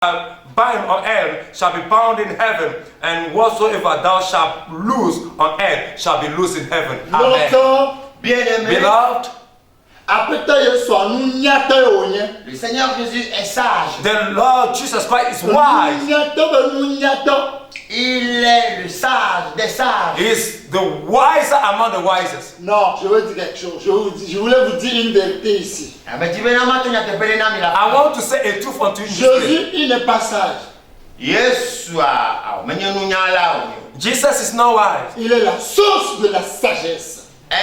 bind on earth shall be bound in heaven, and whatsoever thou shalt loose on earth shall be loose in heaven. Amen. Beloved, le Seigneur Jésus est sage. The Lord Jesus Christ is wise. Il est le sage des sages. He is the wiser among the wisest. Non, je veux dire quelque chose. Je voulais vous dire une vérité ici. I want to say a truth unto you. Jésus, il n'est pas sage. Jesus is not wise. Il est la source de la sagesse. He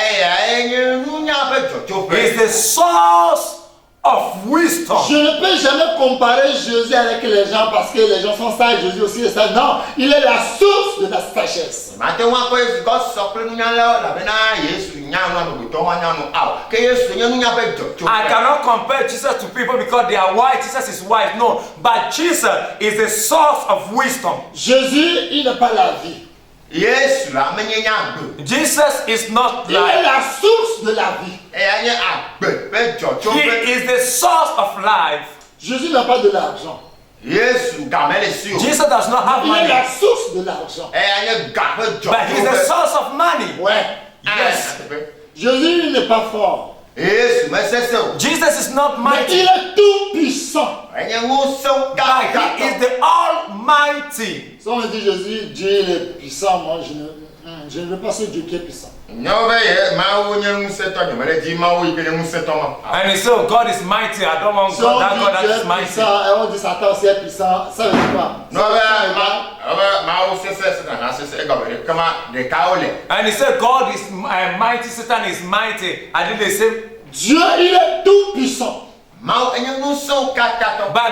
is the source of wisdom. Je ne peux jamais comparer Jésus avec les gens parce que les gens sont sages, Jésus aussi est sage. Non, il est la source de la sagesse. I cannot compare Jesus to people because they are wise. Jesus is wise. No, but Jesus is the source of wisdom. Jésus, il n'est pas la vie. Jesus is not il est la source de la vie. He is the source of life. Jésus n'a pas de l'argent. Jesus does not have money. Il est la source de l'argent. But he is the source of money. Ouais. Yes. Jésus n'est pas fort. Jesus is not mighty. Mais il est tout puissant. But he is the Almighty. Si on me dit Jésus, Dieu il est puissant, moi je ne veux pas ce Dieu qui est puissant. And he said, oh, God is mighty. I don't want God, that God that is mighty. On dit Satan aussi est puissant. Ça veut dire quoi? And he said, God is mighty, Satan is mighty. I did the same. Dieu, il est tout puissant. But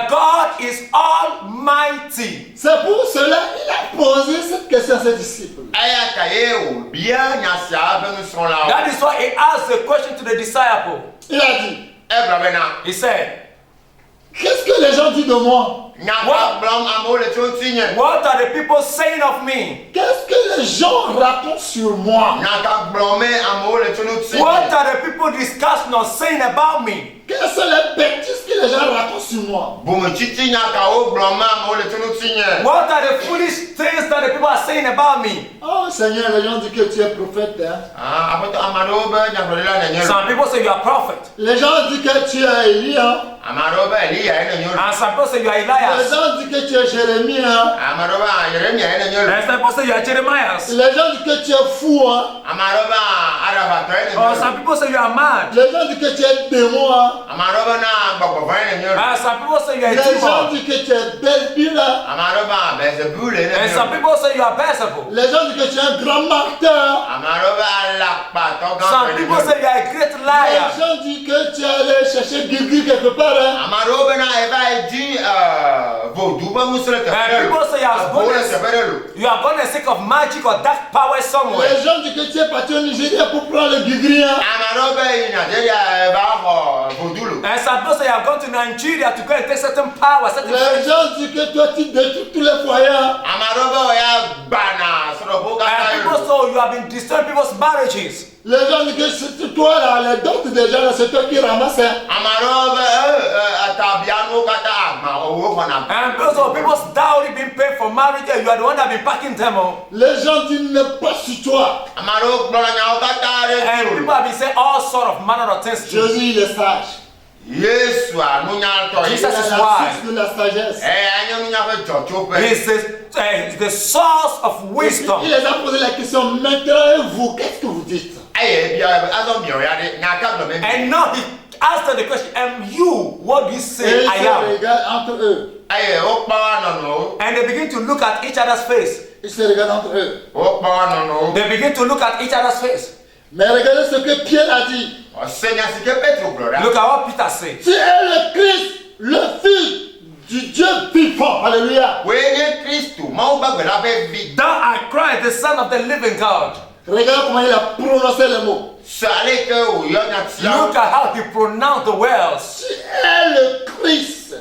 God is almighty. C'est pour cela qu'il a posé cette question à ses disciples. That is why he asked the question to the disciple. Il a dit, he said, qu'est-ce que les gens disent de moi? What are the people saying of me? Qu'est-ce que les gens racontent sur moi? What are the people discussing or saying about me? Quelles sont les bêtises que les gens racontent sur moi? What are the foolish things that the people are saying about me? Oh Seigneur, les gens disent que tu es prophète. Hein? Some people say you are prophet. Les gens disent que tu es Élie. Hein? And some people say you are Les Elias. gens disent que tu es Jérémie. Hein? And some people say you are Jeremiah. Les gens disent que tu es fou. Hein? Or some people say you are mad. Les gens disent que tu es démon. Hein? And some people say you are a Les gens demon. disent que tu es Belzébul. And some people say you are Beelzebub. Les gens disent que tu es un grand menteur. Some people say you are a great liar. Les gens disent que tu es allé chercher Guigui quelque part. Hein? And people say you are going to sick of magic or dark power somewhere. Les gens disent que tu es parti au Nigeria pour prendre le Guigui. Hein? And some people say you are going to Nigeria to go and take certain power, certain Les gens disent que toi tu détruis tous les foyers. And people say you have been destroying people's marriages. Les gens disent que c'est toi là, les doutes des gens là, c'est toi qui ramasses. And because of people's dowry being paid for marriage, you are the one that been packing them up. Les gens disent ne pas sur toi. And people have been saying all sort of manner of things to you. Jésus il est sage. Jesus Il is est la wise. source de la sagesse. He is the source of wisdom. Il les a posé la question, maintenant vous, qu'est-ce que vous dites? And now he asked them the question, and you, what do you Et say ils I se am? regardent entre eux. And they begin to look at each other's face. Ils se regardent entre eux. They begin to look at each other's face. Mais regardez ce que Pierre a dit. Look at what Peter said. Tu es le Christ, le Fils du Dieu vivant. Alléluia. Thou art Christ, the Son of the living God. Regarde comment il a prononcé les mots. Look at how he pronounced the words. Tu es le Christ.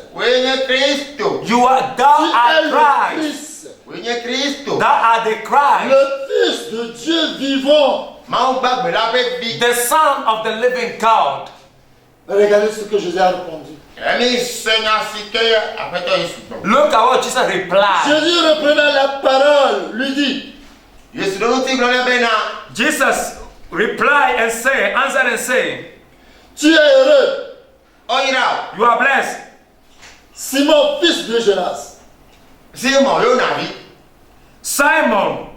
You are, thou Tu es art le Christ. Christ. Thou art the Christ, Le Fils de Dieu vivant. the Son of the living God. Regardez ce que Jésus a répondu. Look at what Jesus replied. Jésus reprenant la parole lui dit, Jesus replied and said, answered and said, tu es heureux, you are blessed, Simon, fils de Jonas, Simon,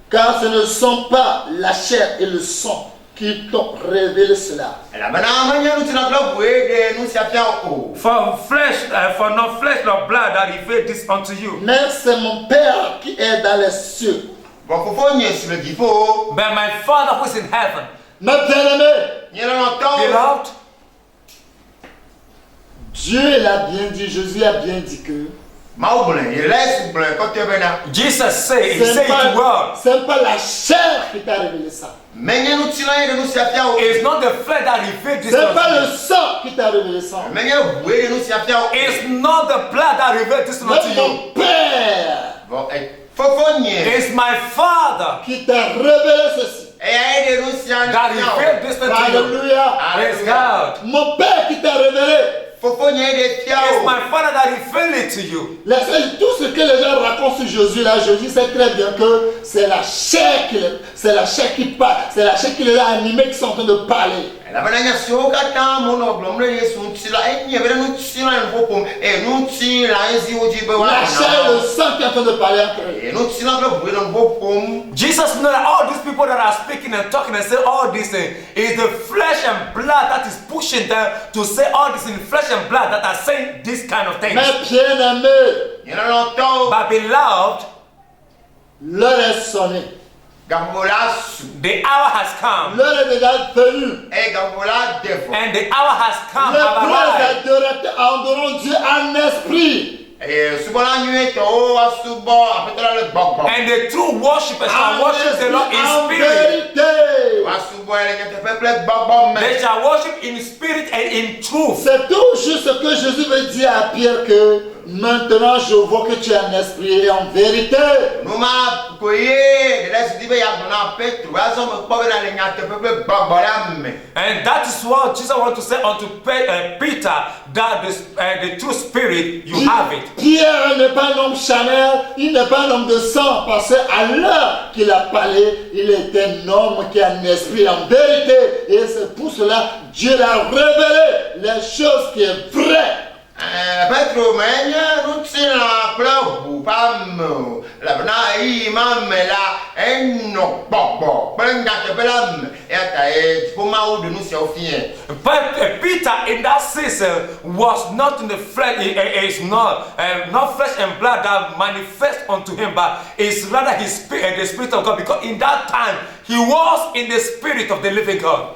car ce ne sont pas la chair et le sang qui t'ont révélé cela. For no flesh nor blood that revealed this unto you, Mais c'est mon Père qui est dans les cieux. but my Father who is in heaven. Mais bien-aimé, Beloved, Dieu l'a bien dit, Jésus a bien dit que Jesus said, he c'est said it well. pas la chair qui t'a révélé ça. It's not the flesh that revealed this C'est pas unto le you. sang qui t'a révélé ça. It's not the blood that revealed this unto Mais you. mon Père It's my Father qui t'a révélé ceci. that revealed this unto you. Alléluia. Praise God. Mon Père qui t'a révélé. It's my Father that revealed it to you. Tout ce que les gens racontent sur Jésus, là, Jésus sait très bien que c'est la chair qui parle, c'est la chair qui les a animés, qui sont en train de parler. La chair et le sang qui est en train de parler entre eux. Jesus knew that all these people that are speaking and talking and say all these things is the flesh and blood that is pushing them to say all this in flesh and blood that are saying this kind of things. Mais bien aimé, But beloved, l'heure est sonnée. the hour has come. L'heure est déjà venue. And the hour has come. Les have arrived. vrais adorateurs adoreront Dieu en esprit. And the true worshippers shall worship the Lord in En spirit. vérité. They shall worship in spirit and in truth. C'est tout juste ce que Jésus veut dire à Pierre que maintenant je vois que tu es en esprit et en vérité. And that is what Jesus wants to say unto Peter, that the true spirit, you have it. Pierre n'est pas un homme charnel, il n'est pas un homme de sang, parce qu'à l'heure qu'il a parlé, il est un homme qui a un esprit en vérité. Et c'est pour cela que Dieu l'a révélé les choses qui sont vraies. But Peter in that season was not in the flesh, it's not flesh and blood that manifest unto him, but it's rather his spirit, the spirit of God, because in that time he was in the spirit of the living God.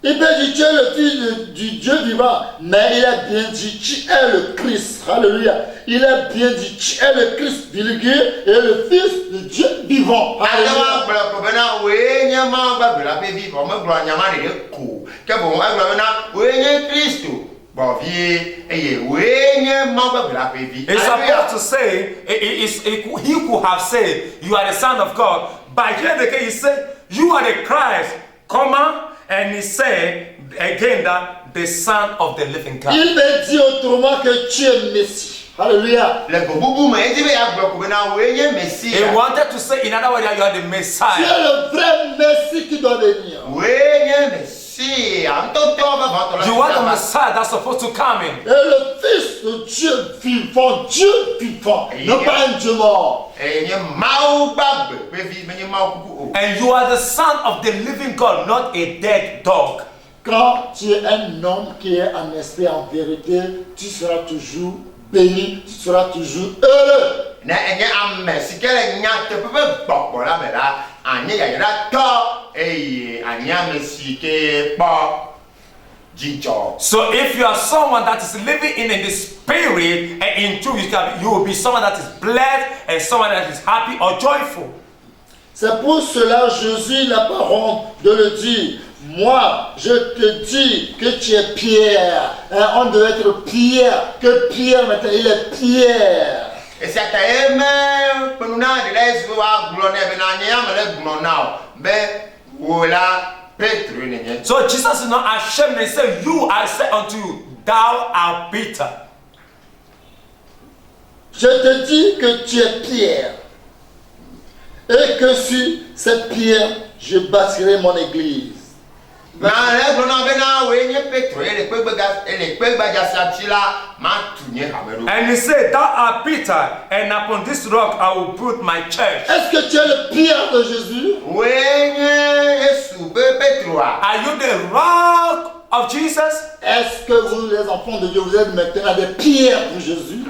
Il peut dire tu es le fils du Dieu vivant, mais il a bien dit tu es le Christ. Alléluia. Il a bien dit tu es le Christ et le fils du Dieu vivant. Alléluia. It's supposed to say, he could have said, you are the Son of God. But here again he said, you are the Christ. Come on. And he said again that the Son of the living God. Il me dit autrement que tu es Messie. Alléluia. He wanted to say in other words that you are the Tu Messiah. es le vrai Messie qui doit venir. You are the Messiah that's supposed to come in. Et le fils de Dieu vivant, non pas un Dieu mort. And you are the Son of the living God, not a dead dog. Quand tu es un homme qui est en esprit en vérité, tu seras toujours béni, tu seras toujours heureux. So if you are someone that is living in the spirit and in truth, you will be someone that is blessed and someone that is happy or joyful. C'est pour cela Jésus n'a pas honte de le dire. Moi, je te dis que tu es Pierre. On doit être Pierre, que Pierre maintenant il est Pierre. So Jesus is not ashamed and say, you, I say unto you, thou art Peter. Je te dis que tu es Pierre, et que sur cette pierre, je bâtirai mon église. And he said, thou art Peter, and upon this rock I will put my church. Est-ce que tu es le Pierre de Jésus? Are you the rock of Jesus? Est-ce que vous, les enfants de Dieu, vous êtes maintenant des pierres pour Jésus?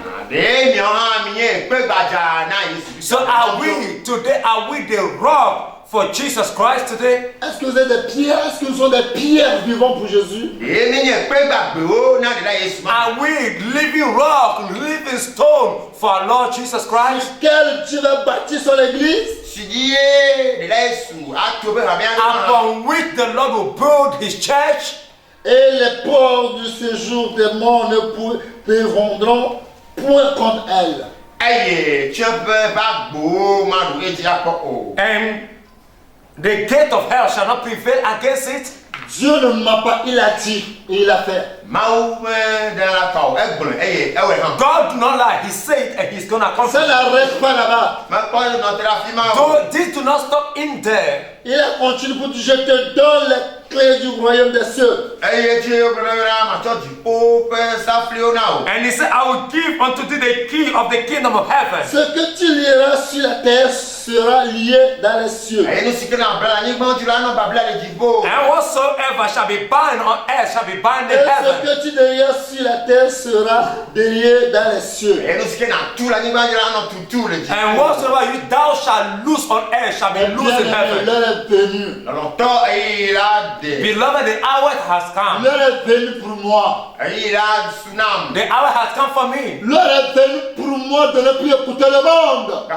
So are we the rock for Jesus Christ today? Est-ce que vous êtes des pierres? Est-ce que nous sommes des pierres vivants pour Jésus? Are we living rock, living stone for our Lord Jesus Christ? Quel Dieu va bâtir son église? Upon which the Lord will build his church? Et les ports du séjour des morts ne prévaudront point contre elle. And the gate of hell shall not prevail against it. Dieu ne ment pas, il a dit et il a fait. God do not lie, he said and he's gonna come. Ça n'arrête pas là-bas. This do not stop in there. Il a continué pour dire, je te donne les clés du royaume des cieux. And he said, I will give unto thee the key of the kingdom of heaven. Ce que tu lieras sur la terre sera lié dans les cieux. And whatsoever shall be bound on earth shall be bound in Et ce heaven. que tu délias sur la terre sera délié dans les cieux. And whatsoever thou shalt loose on earth shall be loose in heaven. L'heure est venue. Beloved, the hour has come. L'heure est venue pour moi. The hour has come for me. L'heure est venue pour moi de ne plus écouter le monde. The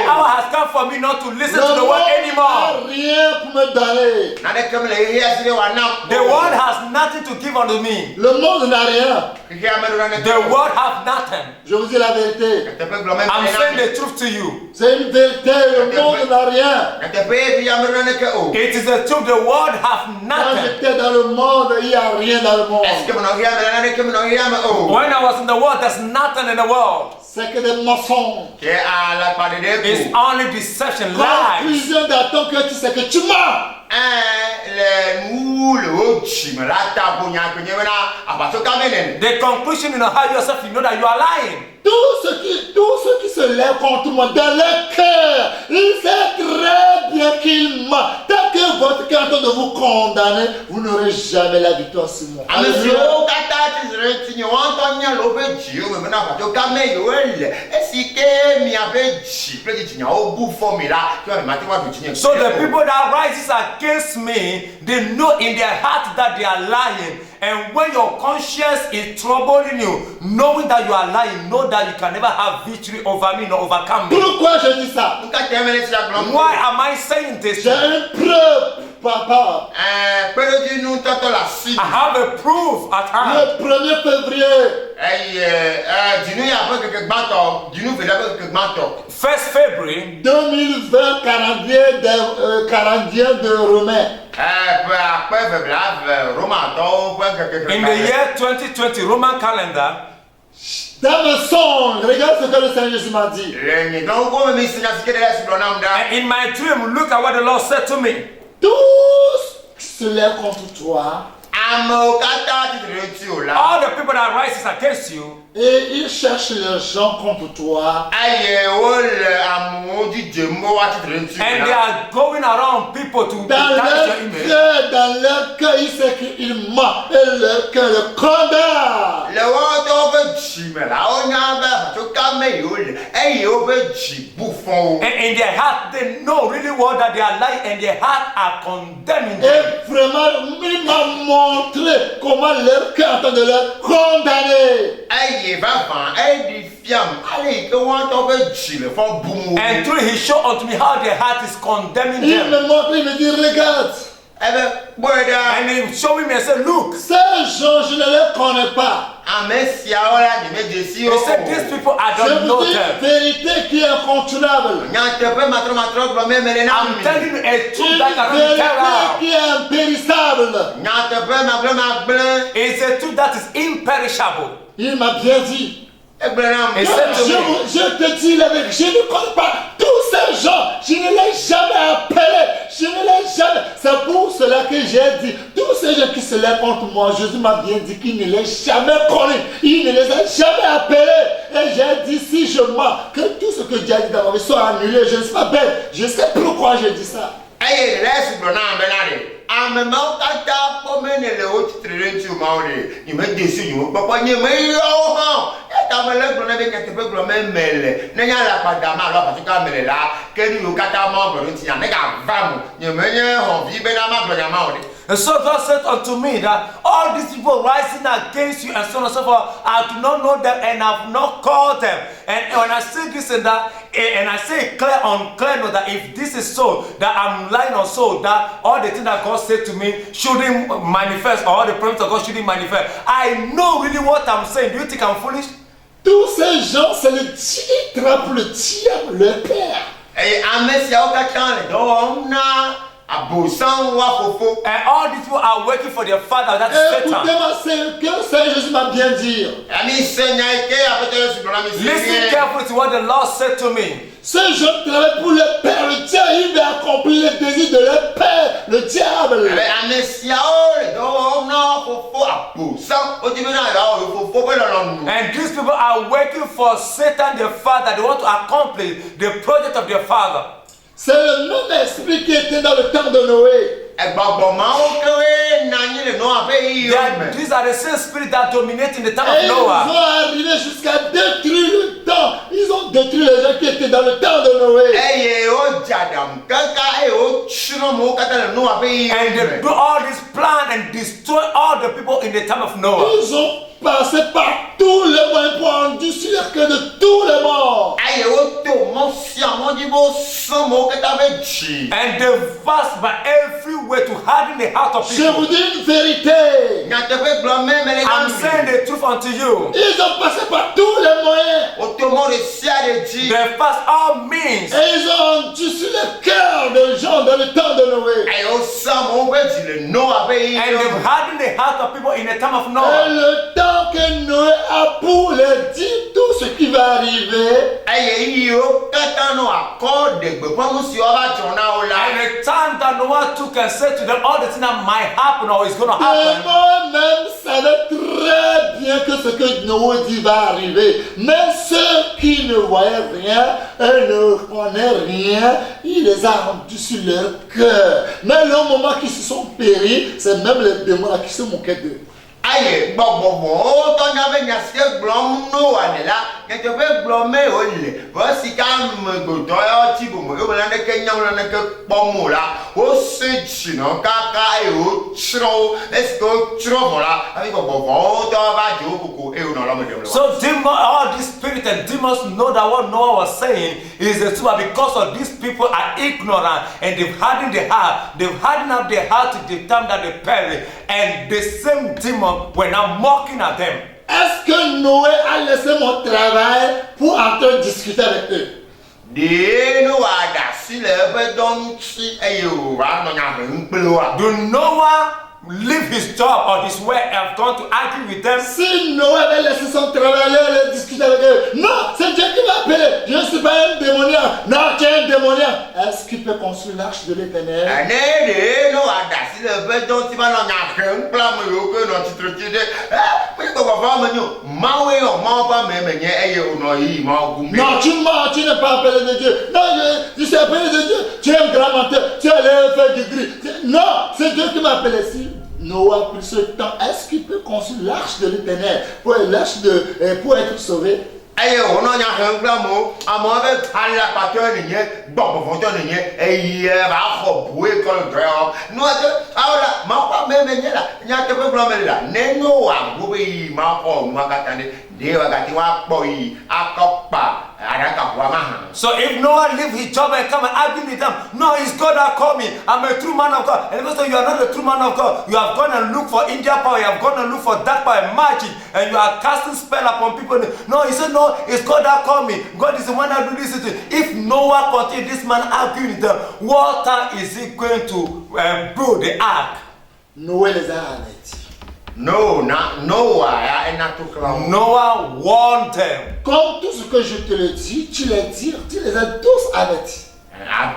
hour has come for me not to listen to the word anymore. Rien pour me donner. The world has nothing to give unto me. Le monde n'a rien. The world have nothing. Je vous dis la vérité. I'm saying the truth to you. C'est une vérité. Le monde n'a rien. It is the truth. The world have Quand nothing. j'étais dans le monde, il n'y a rien dans le monde. When I was in the world, there's nothing in the world. C'est que des mensonges. It's only deception, lies. Conclusion d'attendre que tu sais que tu mens. The conclusion in how yourself, you know that you are lying. Tous ceux qui se lèvent contre moi dans leur cœur, ils savent très bien qu'ils mentent. Tant que votre cœur est en train de vous condamner, vous n'aurez jamais la victoire sur moi. So the people that rises against me, they know in their heart that they are lying. And when your conscience is troubling you, knowing that you are lying, know that you can never have victory over me nor overcome me. Pourquoi je dis ça? Why am I saying this? J'ai une preuve, papa. I have a proof at hand. Le 1er février, 1st February 2020, calendrier de Romains. in the year 2020 Roman calendar, Dans mes songes, regarde ce que le Seigneur Jésus m'a dit. and in my dream, look at what the Lord said to me. Tous qui se lèvent contre toi All the people that rises against you, et ils cherchent les gens contre toi. and they are going around people to Dans tarnish your image. leur cœur, ils savent qu'ils mentent et leur cœur le condamne. And in their heart, they know really well that they are lying, and their heart are condemning them. Et vraiment, il m'a montré comment leur cœur est en train de leur condamner. And through he showed unto me how their heart is condemning Il them. me montre, il me dit, regarde. And he showed me and said, look. Ces gens, je ne les connais pas. He said, these people, I Je don't know vous dis them. une vérité qui est incontournable. I'm telling you a truth that cannot be Une carried vérité out. qui est impérissable. It's a truth that is imperishable. Il m'a bien dit. He said to me, Je te dis la vérité, je ne connais pas tous ces gens. Je ne les ai jamais appelés. Je ne les ai jamais. C'est pour cela que j'ai dit, tous ces gens qui se lèvent contre moi, Jésus m'a bien dit qu'il ne les a jamais connus. Il ne les a jamais appelés. Et j'ai dit, si je mens, que tout ce que Dieu a dit dans ma vie soit annulé. Je ne suis pas bête. Je sais pourquoi je dis ça. And so God said unto me that all these people rising against you and so on and so forth, I do not know them and I have not called them. And when I say this and that, and I say clear on clear note that if this is so, that I'm lying on so, that all the things that God said to me shouldn't manifest, or all the promises of God shouldn't manifest. I know really what I'm saying. Do you think I'm foolish? Tous ces gens, c'est le diable, trappe le diable, le père. And all these people are working for their father, that is Satan. Écoutez-moi, c'est que Seigneur Jésus m'a bien dit. Listen carefully to what the Lord said to me. Ces gens travaillent pour le Père, le diable, il va accomplir les désirs de leur Père, le diable. And these people are working for Satan, their father. They want to accomplish the project of their father. C'est le même esprit qui était dans le temps de Noé. These are the same spirits that dominate in the time Et of ils Noah. vont arriver jusqu'à détruire le temps. Ils ont détruit les gens qui étaient dans le temps de Noé. And they do all this plan and destroy all the people in the time of Noah. Ils ont passé par tous les moyens pour endurcir le cœur de tous les morts. And they fast by every way to harden the heart of Je vous people. dis une vérité. I'm saying the truth unto you. Ils ont passé par tous les moyens. They fast all means. Et ils ont endurci le cœur des gens dans le temps de Noé. And they've hardened the heart of people in the time of Et Noah. le temps que Noé a pour leur dire tout ce qui va arriver. And the time that Noah took and said to them all the things that might happen or is going to Et happen. moi-même savais très bien que ce que Noé dit va arriver. Mais ceux qui ne voyaient rien et ne connaissaient rien, il les a rendus sur leur cœur. Mais le moment qu'ils se sont péris, c'est même les démons là qui se moquaient d'eux. So all these spirits and demons know that what Noah was saying is the truth. Because of these people are ignorant and they've hardened their heart, they've hardened up their heart to the time that they perish, and the same demon were now mocking at them. Est-ce que Noé a laissé mon travail pour entrer discuter avec eux? Do Noah leave his job or his work and have gone to argue with them? Si Noé avait laissé son travail, aller discuter avec eux, non, c'est Dieu qui m'a appelé. Je ne suis pas un démoniaque. Non, tu es un démoniaque. Est-ce qu'il peut construire l'arche de l'Éternel? Non, tu mens, tu n'es pas appelé de Dieu. Non, je suis appelé de Dieu. Tu es un grand menteur. Tu es allé faire du gris. Non, c'est Dieu qui m'a appelé. Si Noé a pris ce temps, est-ce qu'il peut construire l'arche de l'Éternel pour être sauvé? So if Noah leave his job and come and argue with them, no, it's God that called me. I'm a true man of God. And because you are not a true man of God, you have gone and looked for India power, you have gone and looked for dark power, magic, and you are casting spell upon people. No, he said, no, it's God that called me. God is the one that do this. If Noah continued, this man arguing with them, what time is he going to build the ark? Noé les a avertis. Noah warned them. Comme tout ce que je te le dis, tu les as tous avertis. As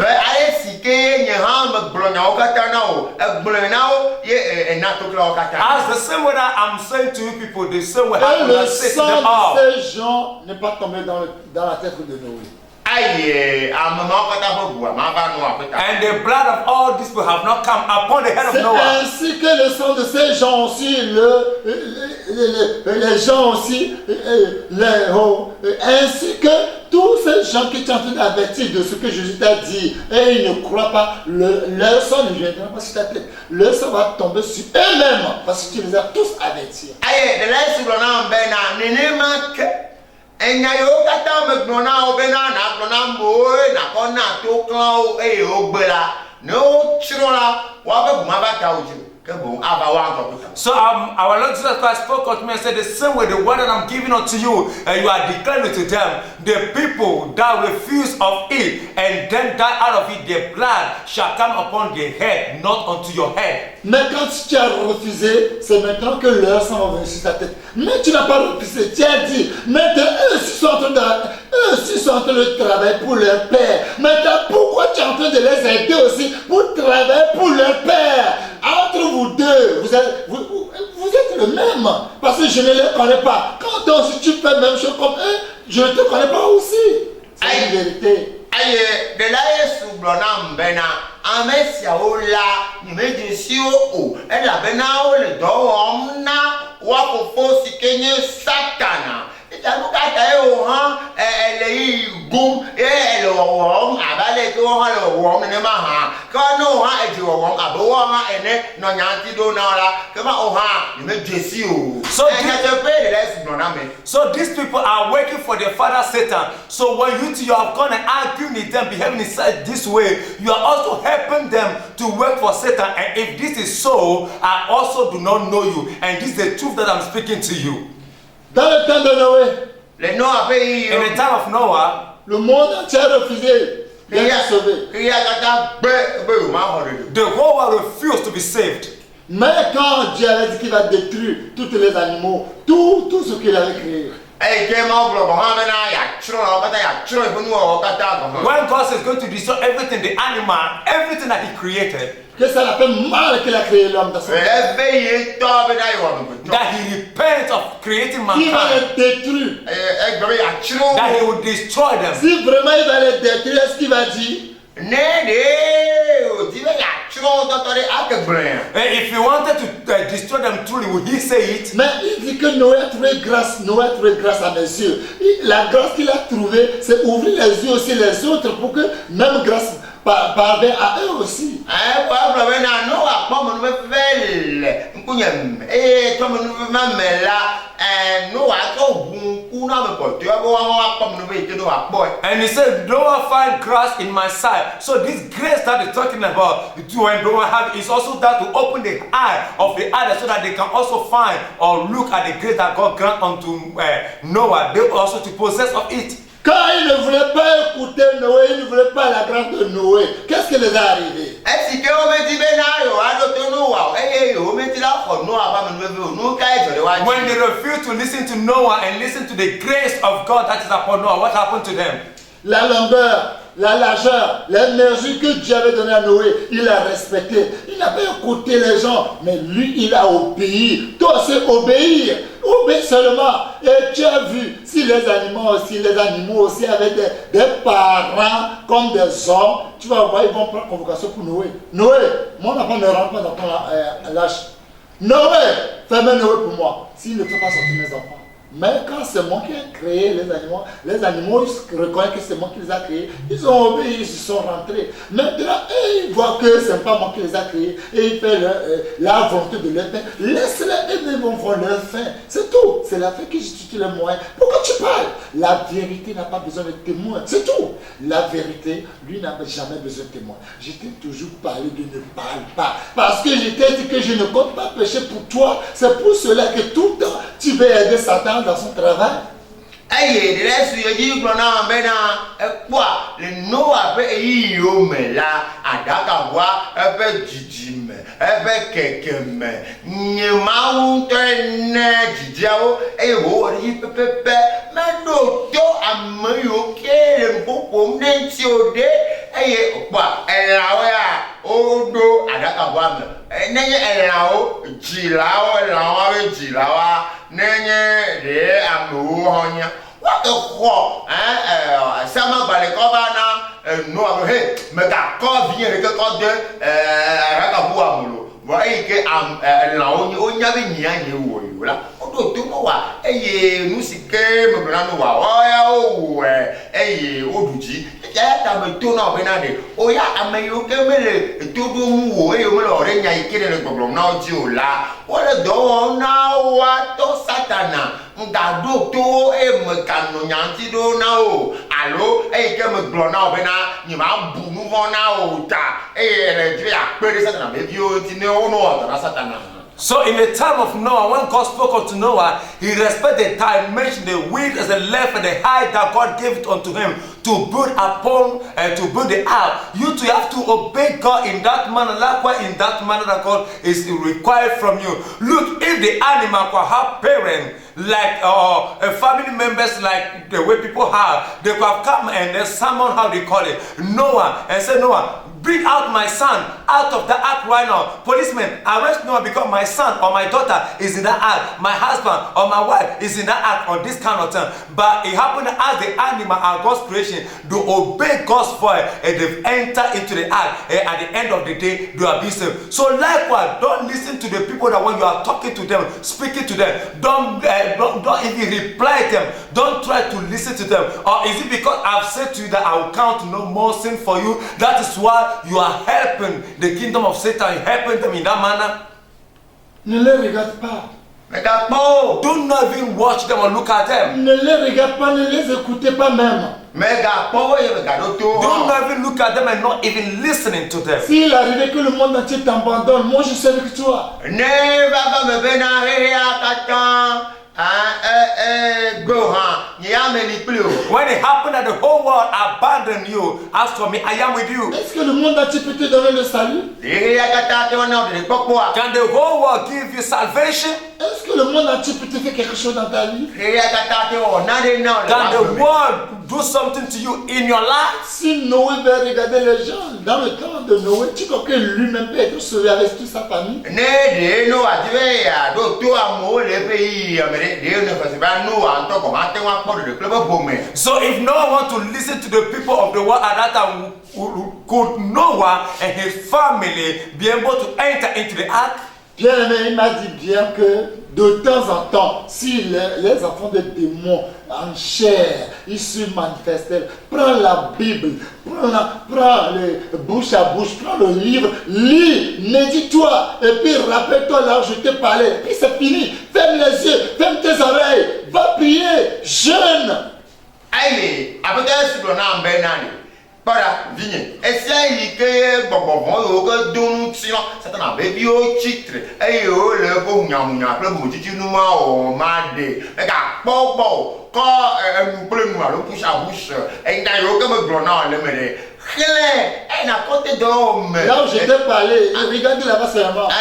the same way that I'm saying to you people, the same way Et le I say to sang them de all. ces gens n'est pas tombé dans la tête de Noé. And the blood of all these people have not come upon the head of C'est Noah. ainsi que le sang de ces gens aussi, les gens aussi, ainsi que tous ces gens qui sont en train d'avertir de ce que Jésus t'a dit, et ils ne croient pas, leur sang ne viendra pas sur ta tête. Leur sang va tomber sur eux-mêmes, parce que tu les as tous avertis. So our Lord Jesus Christ spoke unto me and said, the same way the word that I'm giving unto you, and you are declaring to them, the people that refuse of it and then die out of it, their blood shall come upon their head, not unto your head. Mais quand tu as refusé, c'est maintenant que leur sang va venir sur ta tête. Mais tu n'as pas refusé, tu as dit, maintenant eux aussi sont en train de travailler pour leur père. Maintenant pourquoi tu es en train de les aider aussi pour travailler pour leur père? Entre vous deux, vous êtes le même, parce que je ne les connais pas. Quand donc si tu fais la même chose comme eux, je ne te connais pas aussi. C'est une vérité. So these people are working for their father Satan. So when you have gone and argued with them, behaving inside this way, you are also helping them to work for Satan. And if this is so, I also do not know you. And this is the truth that I'm speaking to you. Dans le temps de Noé, in the time of Noah, le monde entier a refusé d'être sauvé. the whole world refused to be saved. Mais quand Dieu avait dit qu'il va détruire tous les animaux, tout ce qu'il avait créé, when God is going to destroy everything, the animal, everything that He created, que ça l'a fait mal qu'il a créé l'homme dans son corps. that He repents of creating Il va mankind, les détruire. that He will destroy them. Si vraiment il va les détruire, est-ce qu'il va dire? If He wanted to destroy them truly, would He say it? Mais il dit que Noé a trouvé grâce à mes yeux. La grâce qu'il a trouvée, c'est ouvrir les yeux aussi les autres pour que même grâce parvienne à eux aussi. And He said, Noah find grace in my sight. So this grace that He's talking about, when Noah have, is also that to open the eye of the others so that they can also find or look at the grace that God grant unto Noah. They also to possess of it. Quand ils ne voulaient pas écouter Noé, ils ne voulaient pas la grâce de Noé, qu'est-ce qui les est arrivé? When they refused to listen to Noah and listen to the grace of God that is upon Noah, what happened to them? La longueur, la largeur, l'énergie que Dieu avait donnée à Noé, il a respecté. Il n'a pas écouté les gens, mais lui, il a obéi. Toi, c'est obéir. Obéis seulement. Et tu as vu, si les animaux aussi avaient des parents comme des hommes, tu vas voir, ils vont prendre convocation pour Noé. Noé, mon enfant ne rentre pas dans ton lâche. Noé, fais-moi Noé pour moi. S'il ne fait pas sortir mes enfants. Mais quand c'est moi qui ai créé les animaux ils reconnaissent que c'est moi qui les ai créés. Ils ont obéi, ils se sont rentrés. Maintenant, ils voient que ce n'est pas moi qui les ai créés. Et ils font la volonté de leur père. Laisse-les, ils vont voir leur fin. C'est tout. C'est la fin qui justifie le moyen. Pourquoi tu je parle. La vérité n'a pas besoin de témoin. C'est tout. La vérité, lui, n'a jamais besoin de témoin. Je t'ai toujours parlé de ne parle pas. Parce que je t'ai dit que je ne compte pas pécher pour toi. C'est pour cela que tout le temps, tu veux aider Satan dans son travail. Aïe, de là, si je dis qu'on a un ben quoi, le no après yo mais là, à Dakawa, avec Didi mais, avec quelqu'un mais, n'y m'a ou t'en Didiao, et vous, il peut mais docteur a meilleur que le beau n'entiode, et quoi, elle a ouais, au dos, à Dakawa, et n'est elle là-haut, Gilao, là-haut, Gilawa, n'est de amour, what the quoi, hein, ça m'a balé comme un no, mais d'accord, vient avec le code de Rakabuamulo. Voyez que là, on y avait ni un ou là. On doit tout voir. Et nous, c'est que me prenons nous, et au bout t'as me tourné en benade. Oh, ya, à me que me tout mou, et me l'aurait n'y a écrit le problème. Non, Dieu là. Voilà, donc, on a tout satana. Nga docteur et me canonyanti do nao allo et que me glona bena ni ma bu nous vona ta et le Dieu a peur de Satan mais Dieu ti ne ono ta Satan. So in the time of Noah, when God spoke unto Noah, he respected the time, mentioned the width as the length and the height that God gave it unto him to build upon and to build the ark. You too have to obey God in that manner, likewise in that manner that God is required from you. Look, if the animal could have parents, like family members, like the way people have, they could have come and then summon, how they call it, Noah, and say, Noah, bring out my son out of the ark right now. Policemen, arrest Noah because my son or my daughter is in that ark. My husband or my wife is in that ark on this kind of time. But it happened as the animal are God's creation, they obey God's voice and they've entered into the ark. And at the end of the day, they are being saved. So likewise, don't listen to the people that when you are talking to them, speaking to them, don't even reply to them. Don't try to listen to them. Or is it because I've said to you that I will count no more sin for you? That is why you are helping the kingdom of Satan, helping them in that manner. Ne les regarde pas. Do not even watch them or look at them. Ne les regarde pas, ne les écoutez pas même. Do not even look at them and not even listening to them. S'il arrivait que le monde entier t'abandonne, moi je suis avec toi. When it happened that the whole world abandoned you, as for me, I am with you. Est-ce que le monde entier peut te donner le salut? Can the whole world give you salvation? Est-ce que le monde entier peut te faire quelque chose dans ta vie? Can the world do something to you in your life? Si Noé va regarder les gens, dans le temps de Noé, tu crois que lui-même peut être sauvé avec toute sa famille? So if Noah wants to listen to the people of the world at that time, could Noah and his family be able to enter into the ark? Bien-aimé, il m'a dit bien que de temps en temps, si les enfants de démons en chair, ils se manifestaient, prends la Bible, prends le bouche à bouche, prends le livre, lis, médite-toi, et puis rappelle-toi là où je t'ai parlé, et puis c'est fini, ferme les yeux, ferme tes oreilles, va prier, jeûne. Aïe, après que tu en benani. Voilà, vigne. Et si il que bon que don sinon ça t'en avait bio titre et yo le bon nyamnya le bon titi nous ma o ma de et ka popo ko nous plein nous le bouche à bouche et nda yo que me glona le mere clé et na côté d'homme là où je t'ai parlé regarde là-bas seulement a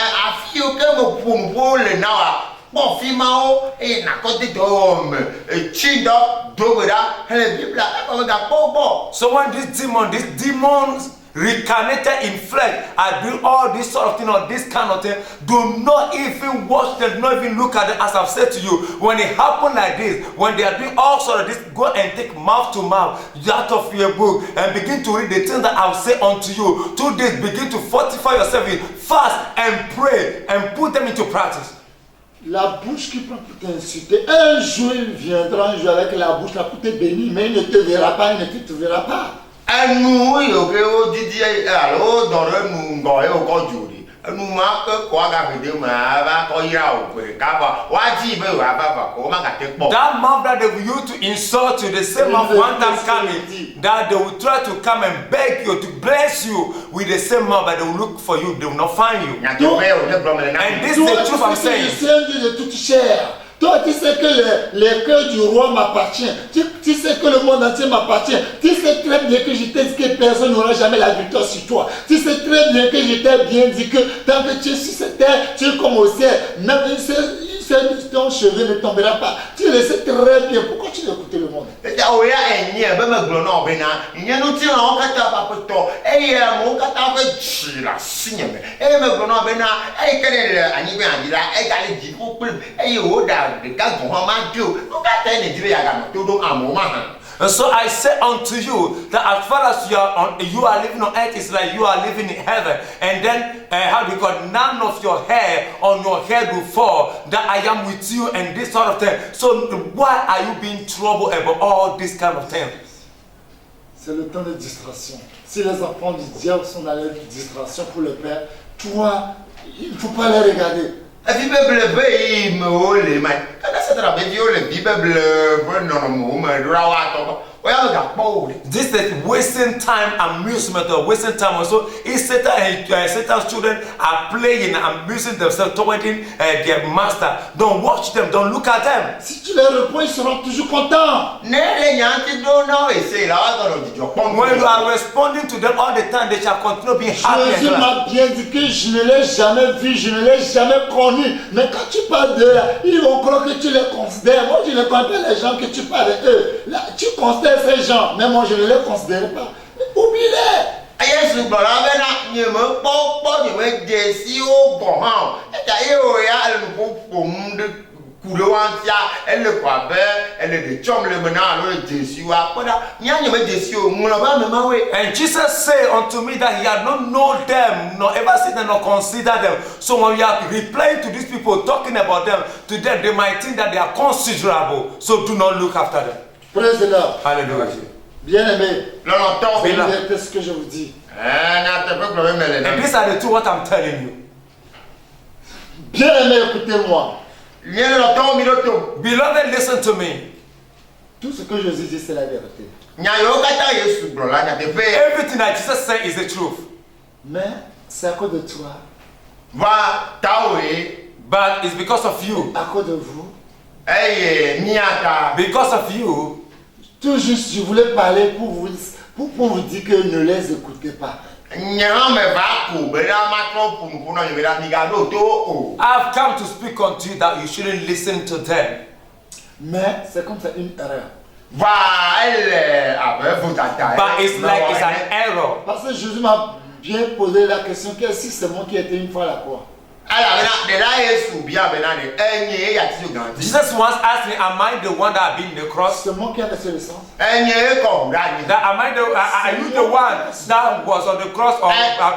fio que me pour le na bon fimao et na côté d'homme chindo dobera hele bibla e ga popo. So when these demons reincarnated in flesh are doing all this sort of thing or this kind of thing, do not even watch them, not even look at them. As I've said to you, when it happens like this, when they are doing all sort of this, go and take mouth to mouth out of your book and begin to read the things that I'll say unto you. 2 days, begin to fortify yourself in fast and pray and put them into practice. La bouche qui prend pour t'insulter, un jour il viendra un jour avec la bouche là pour te bénir, mais il ne te verra pas, il ne te verra pas. Nous, il y a Didi, alors, dans le nous, au nous marque quoi garder ma va quoi ira au kaba waji be wa baba ko ma ka te po. That mouth that they will use to insult you, the same mouth one time coming, that they will try to come and beg you to bless you with the same mouth, but they will look for you, they will not find you. And this is the truth I'm saying. De toute chair. Toi, tu sais que le cœur du roi m'appartient. Tu sais que le monde entier m'appartient. Tu sais très bien que je t'ai dit que personne n'aura jamais la victoire sur toi. Tu sais très bien que je t'ai bien dit que tant que tu es sur cette terre, tu es comme au ciel. Même une seule ton cheveu ne tombera pas. Tu le sais très bien. Pourquoi tu veux écouter le monde? And so I say unto you that as far as you are living on earth, it's like you are living in heaven. And then how do you call it? None of your hair on your head will fall. That I am with you and this sort of thing. So why are you being troubled about all this kind of things? C'est le temps de distraction. Si les enfants du diable sont dans la distraction pour le Père, toi, il ne faut pas les regarder. This is wasting time, amusement, or wasting time also. If Satan and Satan's children are playing, amusing themselves toward their master, don't watch them, don't look at them. Si tu les reprends, ils seront toujours contents. When you are responding to them all the time, they shall continue being happy. Jésus m'a bien dit que je ne l'ai jamais vu, je ne l'ai jamais connu. Mais quand tu parles d'eux, ils vont croire que tu les considères. Moi, je ne connais pas les gens que tu parles d'eux. Là, tu considères ces gens, mais moi, je ne les considère pas. Oublie-les. And Jesus said unto me that he had not known them, nor ever seen them, nor considered them. So when we are replying to these people, talking about them, to them, they might think that they are considerable. So do not look after them. Praise the Lord. Hallelujah. Bien-aimé, c'est ce que je vous dis. And these are the two what I'm telling you. Bien-aimé, écoutez-moi. Beloved, listen to me. Tout ce que je vous dis, c'est la vérité. Everything that Jesus said is the truth. Mais c'est à cause de toi. But it's because of you. À cause de vous. Because of you. Tout juste, je voulais parler pour vous dire que ne les écoutez pas. I've come to speak unto you that you shouldn't listen to them. Mais c'est comme ça une erreur. But it's like it's an error. Parce que Jésus m'a bien posé la question que si c'est moi qui étais une fois à la croix. Jesus once asked me, am I the one that have been in the cross? C'est moi qui ai versé le sang. That are you the one that was on the cross or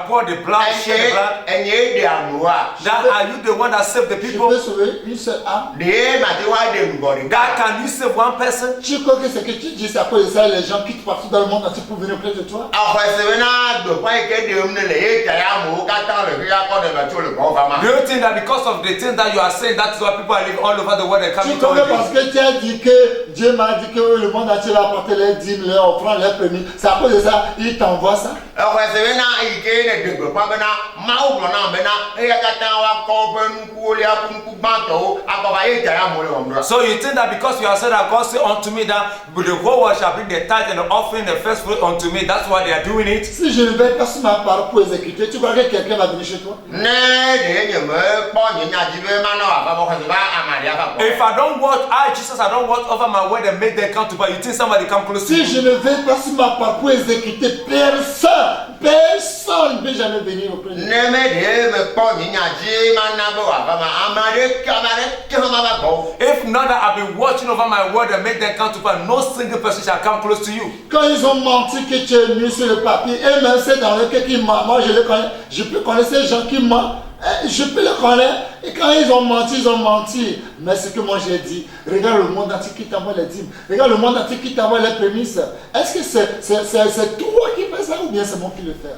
poured the blood, shed the blood? That are you the one that saved the Je people? peux sauver une seule âme. That can you save one person? Tu crois que ce que tu dis, c'est à cause de ça, les gens quittent partout dans le monde entier pour venir près de toi? Do you think that because of the things that you are saying, that's why people are living all over the world and coming Tu to crois que parce you? que tu as dit que Dieu m'a dit que le monde entier va apporter leurs dîmes, leurs offrandes, leurs prémices, c'est à cause de ça, il t'envoie ça? So you think that because you have said that God said unto me that the whole world shall bring the tithe and the offering, the first fruit unto me, that's why they are doing it? Si je ne vais pas sur ma part pour exécuter, tu crois que quelqu'un va venir chez toi? If I don't watch, Jesus, I don't watch over my word and make them accountable, you think somebody come close to Si you? je ne vais pas sur ma part pour exécuter, personne ne peut jamais venir auprès de toi. If not that I've been watching over my word and make them accountable, no single person shall come close to you. Quand ils ont menti que tu es mis sur le papier, et même c'est dans le cas qui mentent, moi je les connais, je peux connaître ces gens qui mentent, je peux les connaître, et quand ils ont menti, ils ont menti. Mais ce que moi j'ai dit, regarde le monde entier qui t'envoie les dîmes, regarde le monde entier qui t'envoie les prémices. Est-ce que c'est toi qui fais ça ou bien c'est moi qui le fais?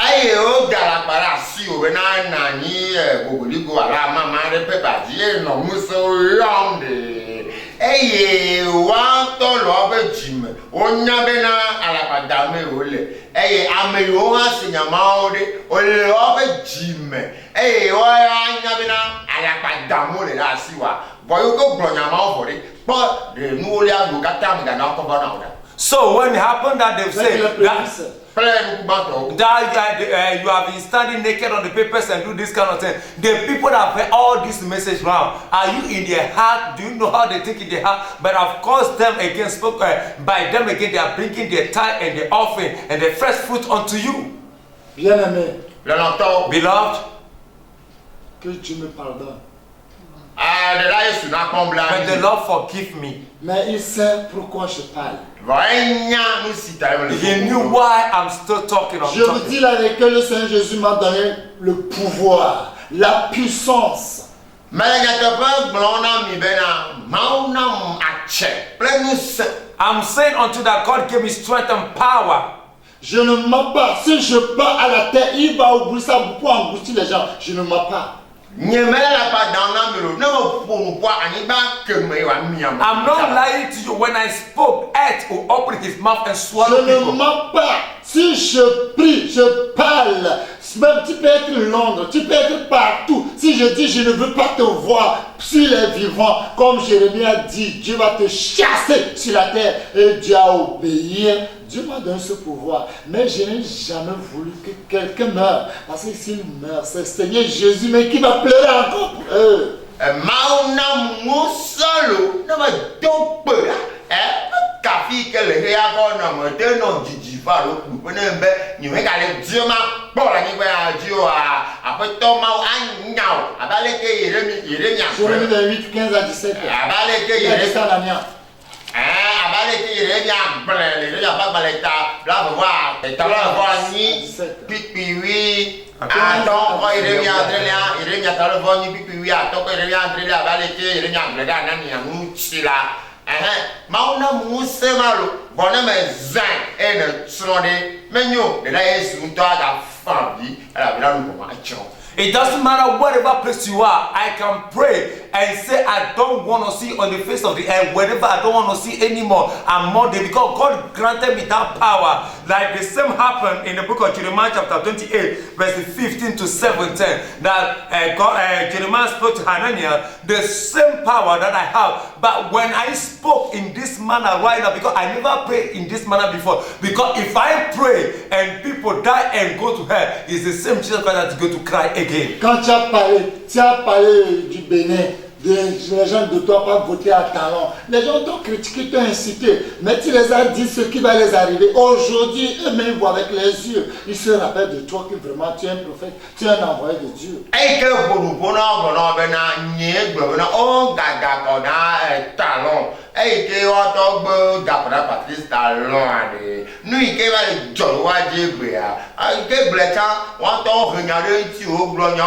aye o dala para si o na ni gogoligo ala mama re pepa die no muso yonde eye wa to lo be jime onya be na ala pada me ole eye ame yo ha sinyama ode o lo be jime eye o anya be na ala pada mo le la siwa boyo ko gbronya ma o bori but de nu ole alu kata mi ga na ko ba na oda. So when it happened that they've said that you have been standing naked on the papers and do this kind of thing, the people that have heard all this message now, are you in their heart? Do you know how they think in their heart? But of course, them again spoke by them again. They are bringing their tithe and the offering and the first fruit unto you. Bien-aimé, beloved, que Dieu me pardonne. May the Lord forgive me. Mais il sait pourquoi je parle. He knew why I'm still talking. Je vous dis la vérité, le Seigneur Jésus m'a donné le pouvoir, la puissance. I'm saying unto that God gave me strength and power. Je ne mens pas. Si je pars à la terre, il va ouvrir sa bouche pour engloutir les gens. Je ne mens pas. I'm not lying to you. When I spoke, earth will open his mouth and swallow people. Je ne mens pas. Si je prie, je parle. Même tu peux être Londres, tu peux être partout. Si je dis je ne veux pas te voir sur les vivants, comme Jérémie a dit, Dieu va te chasser sur la terre. Et Dieu a obéi. Dieu m'a donné ce pouvoir. Mais je n'ai jamais voulu que quelqu'un meure. Parce que s'il meurt, c'est le Seigneur Jésus, mais qui va pleurer encore pour eux. Kafi que le gars a non de non Gigi Faro pour ne be ni me gale Dieu ma pour la ni ba Dieu a après Thomas a nyao abale ke Jérémie Jérémie 28 15 à 17 abale ke Jérémie abale ke Jérémie blé le ya pas baleta là voir et là voir ni pipi attends quand Jérémie Jérémie ta voir ni pipi attends quand Jérémie abale ke Jérémie blé da nani ya mu chila mauna muse malo bona me zan ene trode menyo de la yesu nto aga fambi ala bila lu ma chon. It doesn't matter whatever place you are, I can pray and say I don't want to see on the face of the earth, wherever I don't want to see anymore. I'm more there because God granted me that power. Like the same happened in the book of Jeremiah chapter 28, verses 15 to 17. That Jeremiah spoke to Hananiah, the same power that I have. But when I spoke in this manner right now, because I never prayed in this manner before, because if I pray and people die and go to hell, it's the same Jesus Christ that's going to cry again. Quand tu as parlé du Bénin, les gens de toi pas voter à talon. Les gens t'ont critiqué, t'ont incité, mais tu les as dit ce qui va les arriver. Aujourd'hui, eux-mêmes voient avec les yeux. Ils se rappellent de toi que vraiment tu es un prophète, tu es un envoyé de Dieu. Et que pour nous, talon. Et que on d'après Patrice talon. Nous, il va le jolwa djebea. Que blecha, on t'en regarder tu au glognon,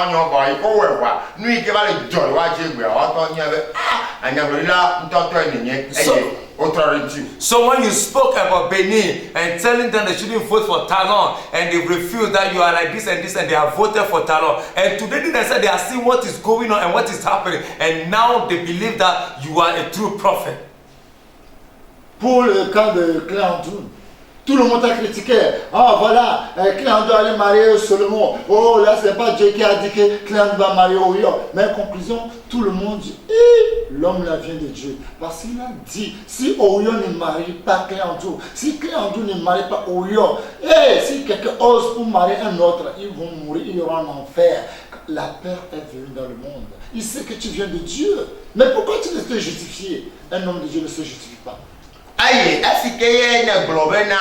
il faut voir. Nous, il va le jolwa djebea. So when you spoke about Benin and telling them they shouldn't vote for Talon and they refused that you are like this and this and they have voted for Talon, and today they said they are seeing what is going on and what is happening, and now they believe that you are a true prophet. Pour le cas de Cléandoune, tout le monde a critiqué. Ah voilà, Cléandoune allait marier Solomon. Oh là, c'est pas Dieu qui a dit que Cléandoune va marier Orion. Mais en conclusion, tout le monde dit, l'homme là vient de Dieu. Parce qu'il a dit, si Orion ne marie pas Cléandoune, si Cléandoune ne marie pas Orion, si quelqu'un ose pour marier un autre, ils vont mourir, ils iront en enfer. La peur est venue dans le monde. Il sait que tu viens de Dieu. Mais pourquoi tu ne te justifies? Un homme de Dieu ne se justifie pas. Aïe, est-ce qu'il y a une globena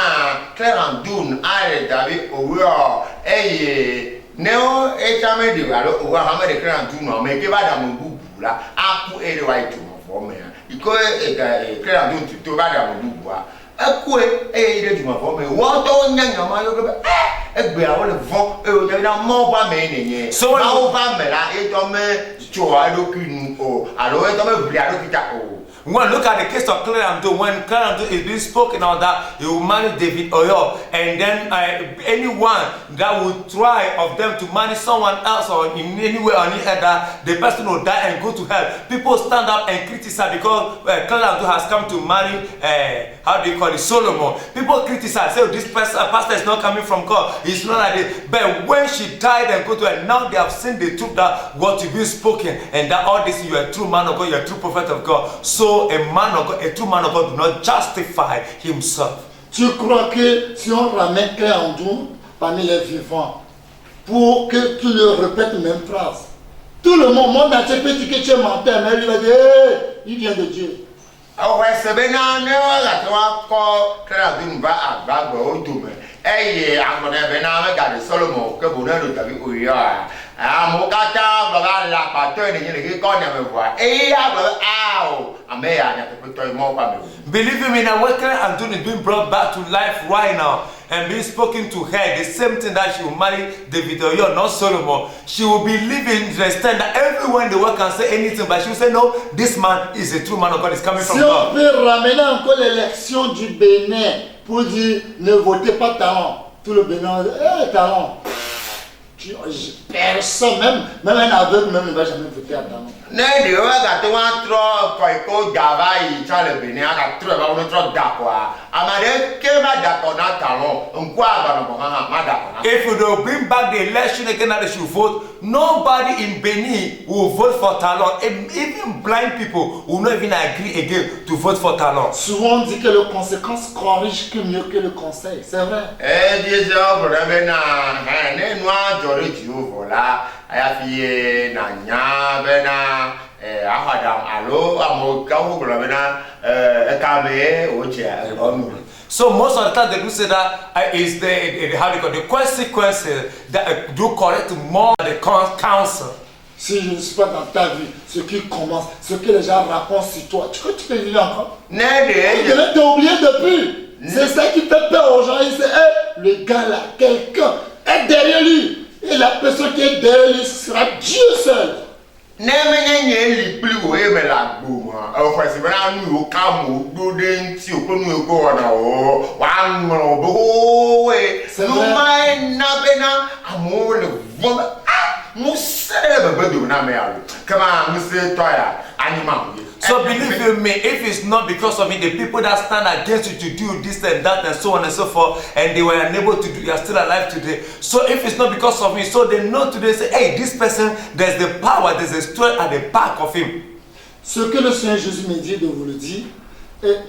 Cléandoune, aïe, David, Ouro, aïe, Néo, et jamais de Valo, ou à Hamad de Cléandoune, mais qui va dans mon bout là, à coup et de white to mon forme. Il colle Cléandoune, tu te vas dans mon bout. À coup et de mon forme, ou en ton yang, et bien, on le vend, et on a mon pas mené. So, on va me là, et on me, tu as l'aucune, alors, et on me blâme, When look at the case of Clarendon, when Clarendon is being spoken on that, he will marry David Oyo, and then anyone that would try of them to marry someone else or in any way or any other, the person will die and go to hell. People stand up and criticize because Clarendon has come to marry, how do you call it, Solomon. People criticize, say, oh, this pastor is not coming from God. He's not like this. But when she died and go to her, now they have seen the truth that what you've been spoken, and that all this, you are a true man of God, you are a true prophet of God. So a man of God, a true man of God, do not justify himself. Tu crois que si on ramène Clarendon parmi les vivants, pour que tu le répètes même phrase, tout le monde entier peut dire que tu es menteur, mais lui va dire, hey, il vient de Dieu. C'est bien, la trois Clarendon va à Bagbo au Doumé. Et à mon événement, regarde Solomon, que vous n'avez pas vu où il y a. À mon kata, voilà la patronne, il y a des gens qui me voient. Et il y a un meilleur, il y a un peu de Believe me, now what Clarendon is being brought back to life right now and being spoken to her, the same thing that she will marry David Oyo, not Solomon. She will be living to the extent that everyone in the world can say anything, but she will say, no, this man is a true man of God, is coming from God. God. Si on peut ramener encore l'élection du Bénin pour dire ne votez pas Talon, tout le Bénin, Talon. Personne, même un aveugle même ne va jamais voter à Talon. Ne dieu ga to wa tro ko gava yi cha le Bénin ga tro ba no tro da kwa amade ke ma da ko na Talon nkwa ba no ma da ko na. If you don't bring back the election again that they should vote, nobody in Benin will vote for Talon. Even blind people will not even agree again to vote for Talon. Souvent on dit que les conséquences corrigent mieux que le conseil, c'est vrai. Dieu problème na ne noa jore Jehova la aya fi na nya be na ahadam alo amoka wo problème na ekame oje. So most of the time they do say that is the how do you call the consequences that do correct more the council. Si je ne suis pas dans ta vie, ce qui commence, ce que les gens racontent sur toi, tu crois que tu peux vivre encore? Tu t'es oublié depuis. C'est ça qui fait peur aux gens. Ils disent, hey, le gars là, quelqu'un est derrière lui. Et la personne qui est derrière lui sera Dieu seul. So believe me, if it's not because of me, the people that stand against you to do this and that and so on and so forth, and they were unable to do, they are still alive today. So if it's not because of me, so they know today, say, hey, this person, there's the power, there's a strength at the back of him. Ce que le Seigneur Jésus me dit de vous le dire,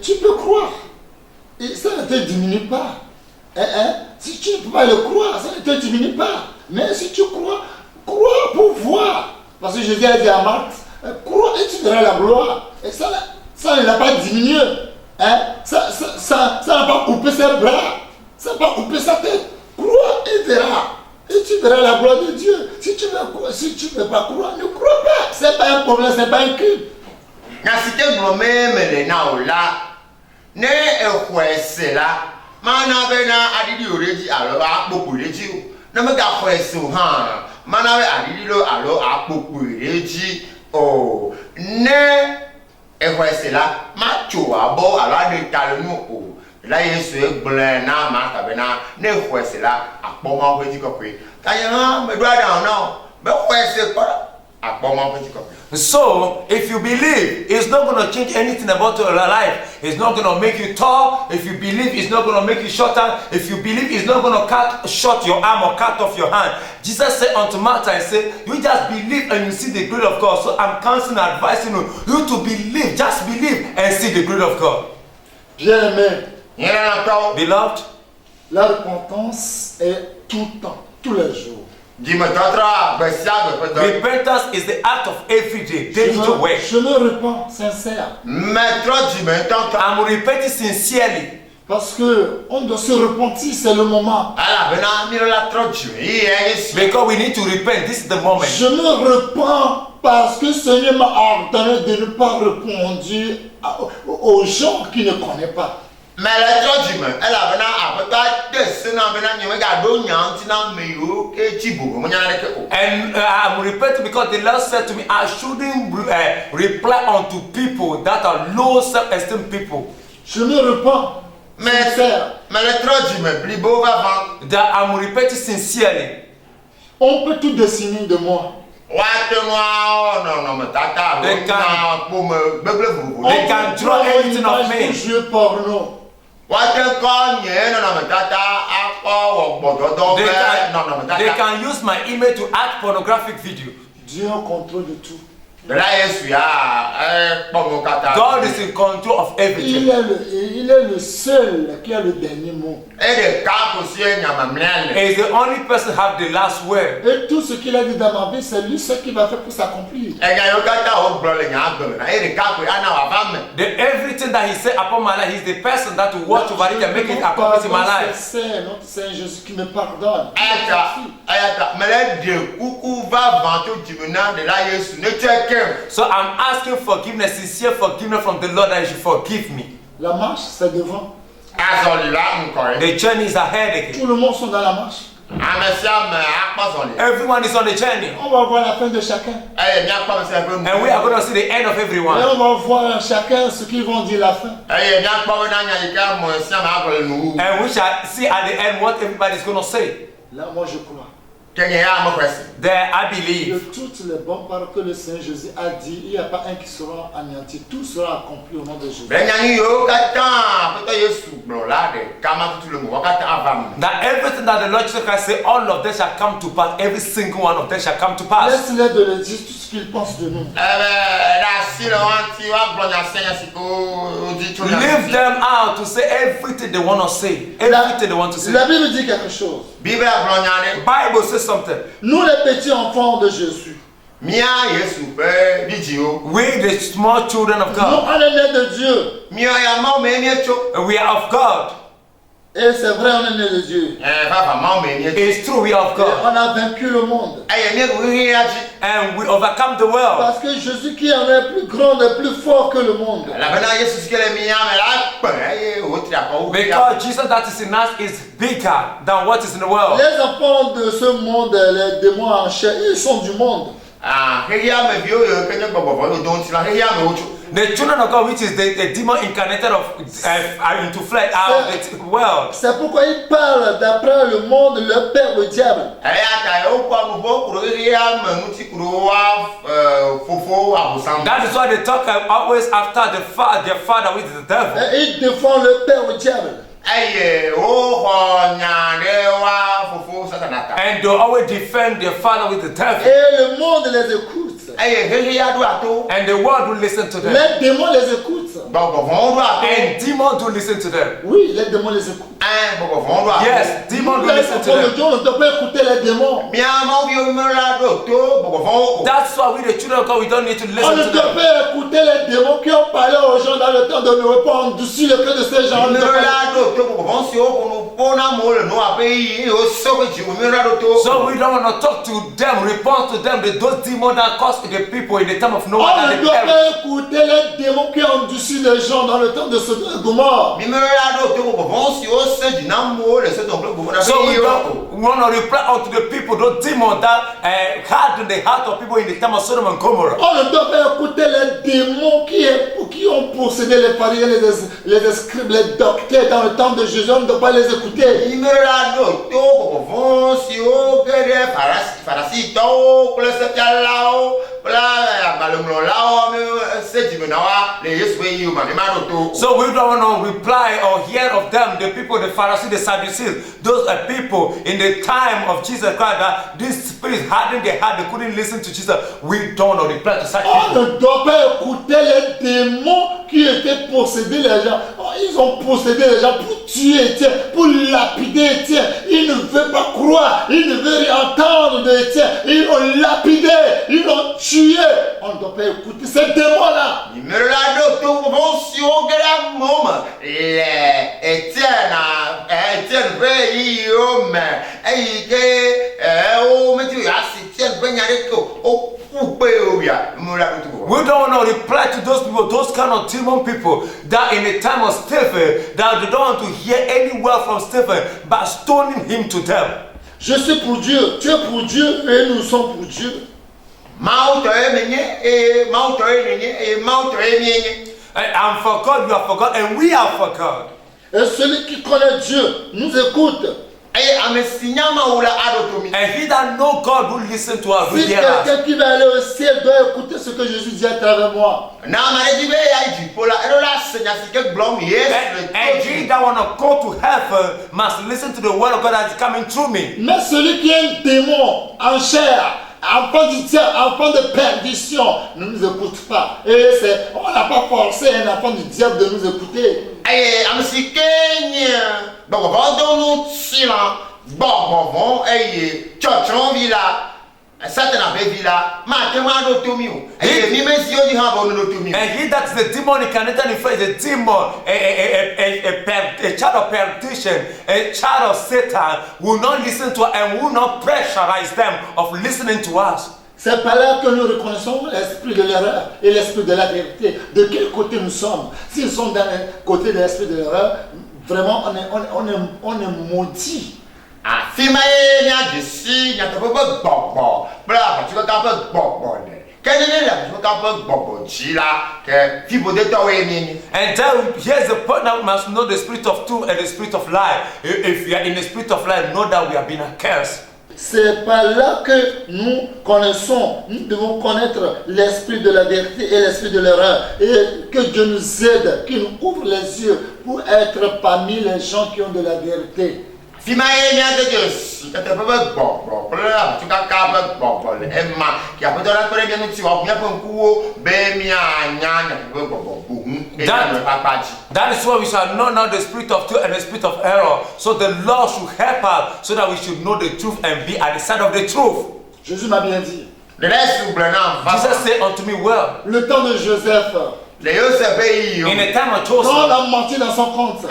tu peux croire, et ça ne te diminue pas. Si tu ne peux pas le croire, ça ne te diminue pas. Mais si tu crois, crois pour voir. Parce que Jésus a dit à Marthe, crois et tu verras la gloire. Et ça ne l'a pas diminué. Ça n'a pas coupé ses bras. Ça n'a pas coupé sa tête. Crois et verras. Et tu verras la gloire de Dieu. Si tu ne veux pas croire, ne crois pas. Ce n'est pas un problème, ce n'est pas un crime. Ne ekwese la mana be na adidi oreji alo akpoku reji o na me ga kwese o ha mana be adidi lo alo akpoku reji o ne ekwese la ma cho abo ala de talenu o la Yesu egble na ma ka be na ne ekwese la akpoma weji kokwe ka ye ha me do down now be kwese ko akpoma weji kokwe. So, if you believe, it's not going to change anything about your life. It's not going to make you tall. If you believe, it's not going to make you shorter. If you believe, it's not going to cut short your arm or cut off your hand. Jesus said unto Martha, and said, you just believe and you see the glory of God. So I'm counseling and advising you to believe. Just believe and see the glory of God. Bien-aimé, Beloved, la repentance est tout le temps, tous les jours. Repentance is the act of every day, daily way. Je me repens sincère. I'm repenting sincerely. Parce que on doit se repentir, c'est le moment. Because we need to repent, this is the moment. Je me repens parce que le Seigneur m'a ordonné de ne pas répondre aux gens qui ne connaissent pas. Mais le trojime, elle a venu à peu près 2 ans, And I'm repenting because the Lord said to me, I shouldn't reply unto people that are low self-esteem people. Je me repens. mais le trojime, blibo va vendre. That I'm repenting sincerely. On peut tout dessiner de moi. They can draw anything of me. Jeu porno. They can use my image to act pornographic video. Dieu en contrôle de tout. God is in control of everything. Il est le seul qui a le dernier mot. He is the only person who have the last word. Et tout ce qu'il a dit dans ma vie, c'est lui ce qui va faire pour s'accomplir. Everything that he said upon my life, he's the person that will watch over it and make it accomplish in my life. C'est notre Seigneur Jésus qui me pardonne. So I'm asking forgiveness, sincere forgiveness from the Lord that He should forgive me. La marche, c'est devant. The journey is ahead again. Tout le monde sont dans la marche. Everyone is on the journey. On va voir la fin de chacun. And we are going to see the end of Et everyone. on va voir chacun ce qu'ils vont dire la fin. And we shall see at the end what everybody is going to say. Là, moi, je crois. There I De believe toutes les bonnes paroles que le Seigneur Jésus a dit, il n'y a pas un qui sera anéanti. Tout sera accompli au nom de Jésus. that everything that the Lord Jesus Christ said, all of them shall come to pass. Every single one of them shall come to pass. Laisse-les de le dire tout ce qu'ils pensent de nous. Leave them out to say everything they want to say. Everything they want to say. La Bible dit quelque chose. Bible says something. Nous les petits enfants de Jésus. We the small children of Nous God. on est nés de Dieu. We are of God. Et c'est vrai, on est nés de Dieu. It's true, we are of Et God. on a vaincu le monde. And we overcome the world. Parce que Jésus qui en est plus grand et plus fort que le monde. Because Jesus that is in us is bigger than what is in the world. Les enfants de ce monde, les démons en chair, ils sont du monde. The children of God, which is the demon incarnated of into flesh, are of the world. C'est pourquoi ils parlent d'après le monde, le père, le diable. That is why they talk always after their father, which is the devil. Et ils défendent le père, le diable. And they always defend their father with the devil. Et le monde les écoute. And the world will listen to them. Les démons les écoutent. And demons do listen to them. Oui, les démons les écoutent. Yes, demons do listen to them. On ne doit pas écouter les démons. That's why we the children of God, we don't need to On listen ne to doit them. pas écouter les démons qui ont parlé aux gens dans le temps de ne pas endurcir le cœur de ces gens. On ne doit pas- So we don't want to talk to them, report to them, those demons that cause the people in the time of Noah On that ne they doit perish. pas écouter les démons qui ont endurci les gens dans le temps de Sodome et Gomorrhe. So we want to reply unto the people, those demons that hardened the heart of people in the time of Sodom and Gomorrah. On ne doit pas écouter les démons qui ont possédé les pharisiens, les scribes, les docteurs dans le temps de Jésus. On ne doit pas les écouter. So we don't want to reply or hear of them, the people, the Pharisees, the Sadducees. Those are people in the time of Jesus Christ that these spirits hardened their heart, they couldn't listen to Jesus. We don't want to reply to such On people. ne doit pas écouter les démons qui étaient possédés les gens. Oh, ils ont possédé les gens pour tuer Étienne, pour lapider Étienne. Ils ne veulent pas croire, ils ne veulent rien entendre de Étienne. Ils l'ont lapidé, ils l'ont tué. On ne doit pas écouter ces démons-là. We don't want to reply to those people, those kind of demon people that in the time of Stephen, that they don't want to hear any word from Stephen, but stoning him to death. Je suis pour Dieu, tu es pour Dieu et nous sommes pour Dieu. I'm for God, you are for God, and we are for God. Et celui qui connaît Dieu nous écoute. And he that know God will listen to us, will Si hear us. quelqu'un qui va aller au ciel doit écouter ce que Jésus dit à travers moi. And he that want to go to heaven must listen to the word of God that is coming through me. Mais celui qui est un démon en chair, enfant du diable, enfant de perdition, ne nous écoute pas. Et on n'a pas forcé un enfant du diable de nous écouter. And he that is the demon incarnated in flesh, a demon, a child of perdition, a child of Satan, will not listen to us and will not pressurize them of listening to us. C'est par là que nous reconnaissons l'esprit de l'erreur et l'esprit de la vérité. De quel côté nous sommes? S'ils sont dans le côté de l'esprit de l'erreur, vraiment on est maudit. And then here's the point that we must know the spirit of truth and the spirit of lie. If we are in the spirit of lie, know that we have been accursed. C'est par là que nous connaissons, nous devons connaître l'esprit de la vérité et l'esprit de l'erreur. Et que Dieu nous aide, qu'il nous ouvre les yeux pour être parmi les gens qui ont de la vérité. That is why we shall know now the spirit of truth and the spirit of error. So the Lord should help us so that we should know the truth and be at the side of the truth. Jésus m'a bien dit. Jesus said unto me, well, Le temps de Joseph, in the time of quand on Joseph, a menti dans son compte, when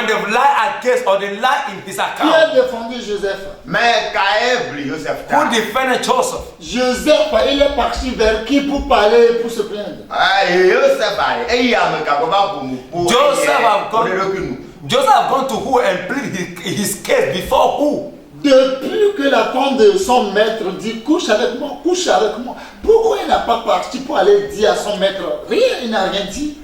they lie against or they lie in his qui a account, défendu Joseph? who defended Joseph? Joseph, il est parti vers qui pour parler et pour se plaindre? Joseph have gone to who and plead his case before who? Depuis que la femme de son maître dit couche avec moi, pourquoi il n'a pas parti pour aller dire à son maître? Rien, il n'a rien dit.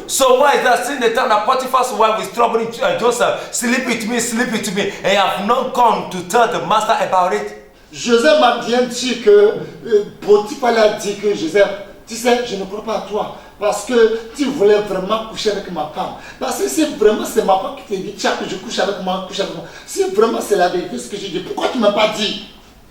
So why is that since the time that Potiphar's wife is troubling Joseph, sleep with me, and you have not come to tell the master about it? Joseph m'a bien dit que Potiphar a dit que Joseph, tu sais, je ne crois pas à toi parce que tu voulais vraiment coucher avec ma femme. Parce que si vraiment c'est ma femme qui t'a dit, tiens, que je couche avec moi, si vraiment c'est la vérité ce que j'ai dit, pourquoi tu ne m'as pas dit?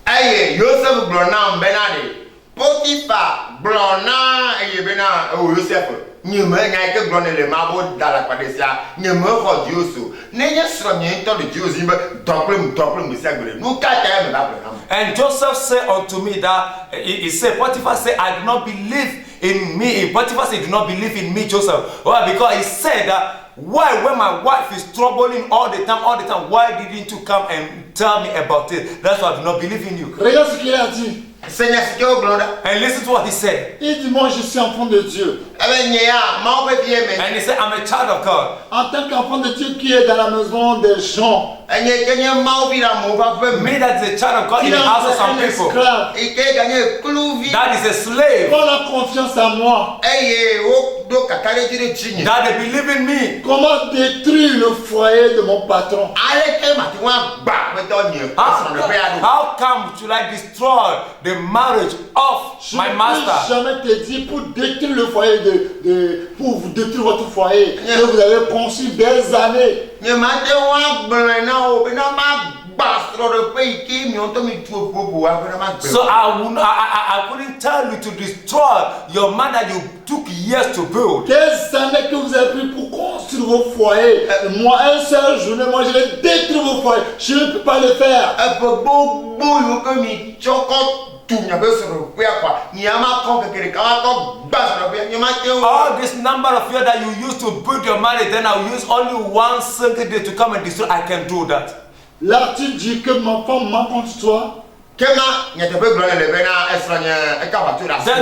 Aïe, Joseph Blonam Benade, Potiphar Blonam et Bena, oh Joseph, nous me n'avons pas le mabot dans la Padesia, nous me faut Dieu. N'ayez soigné tant de Dieu, double, nous quatre And Joseph said unto me that he said, Potiphar said, I do not believe in me. Potiphar said, do not believe in me, Joseph. Why? Because he said that, why, when my wife is troubling all the time, why didn't you come and tell me about it? That's why I do not believe in you. Regarde ce qu'il a dit. And listen to what he said. Il dit, moi je suis enfant de Dieu. And he said, I'm a child of God. En tant qu'enfant de Dieu qui est dans la maison des gens. Me that is a child of God in the house of some people. That is a slave. On a confiance en moi. That they believe in me. Comment détruire le foyer de mon patron? How come should I destroy the marriage of my master? Je ne peux jamais te dire pour détruire le foyer pour vous détruire votre foyer que vous avez conçu des années. So I couldn't tell you to destroy your man that you took years to build. Des années que vous avez pris pour construire construire vos foyers. Moi, un seul journée, moi, je vais détruire vos foyers. Je ne peux pas le faire. All this number of years that you used to build your marriage, then I'll use only one single day to come and destroy. I can do that. Là, tu dis que ma femme m'a contre toi. Then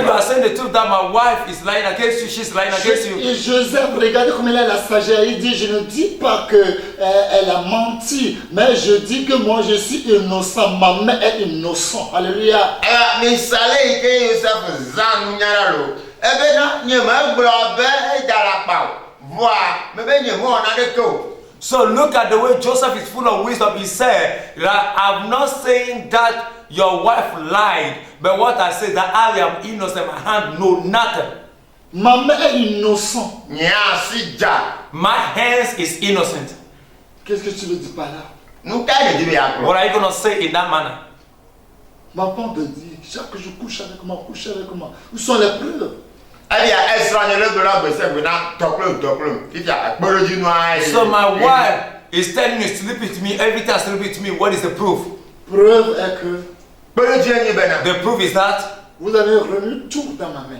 you are saying the truth that my wife is lying against you, she's lying against you. Et Joseph, regardez comme il a la sagesse. Il dit, je ne dis pas qu'elle a menti, mais je dis que moi je suis innocent. Ma mère est innocente. Alléluia. So look at the way Joseph is full of wisdom. He said that I'm not saying that your wife lied, but what I say that I am innocent. My hand know nothing. Ma mère est innocente. My hands is innocent. Qu'est-ce que tu veux dire par là? What are you going to say in that manner? Ma femme te dit, chaque jour couche avec moi, couche avec moi. Où sont les preuves? So my wife is telling me, sleep with me, every time sleep with me. What is the proof? Preuve est que The proof is that vous avez remis tout dans ma main.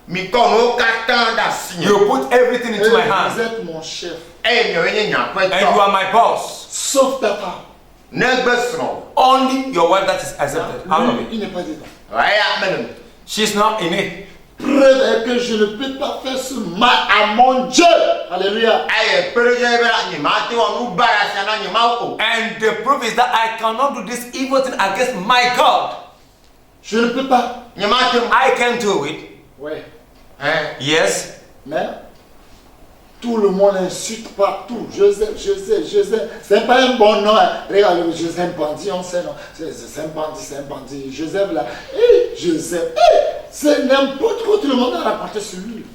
you put everything into my Vous hand, êtes mon chef. and you are my boss. Sauf ta femme. Only your wife that is accepted out of Lui, it. il n'est pas dedans. She's not in it. Preuve est que je ne peux pas faire ce mal à mon Dieu. Alléluia. And the proof is that I cannot do this evil thing against my God. Je ne peux pas. I can do it. Ouais. Yes. Mais tout le monde insulte partout. Joseph. C'est pas un bon nom. Hein. Regarde, Joseph, un bandit, on sait, non. C'est un bandit. Joseph là. Joseph. C'est n'importe quoi, tout le monde a rapporté sur lui.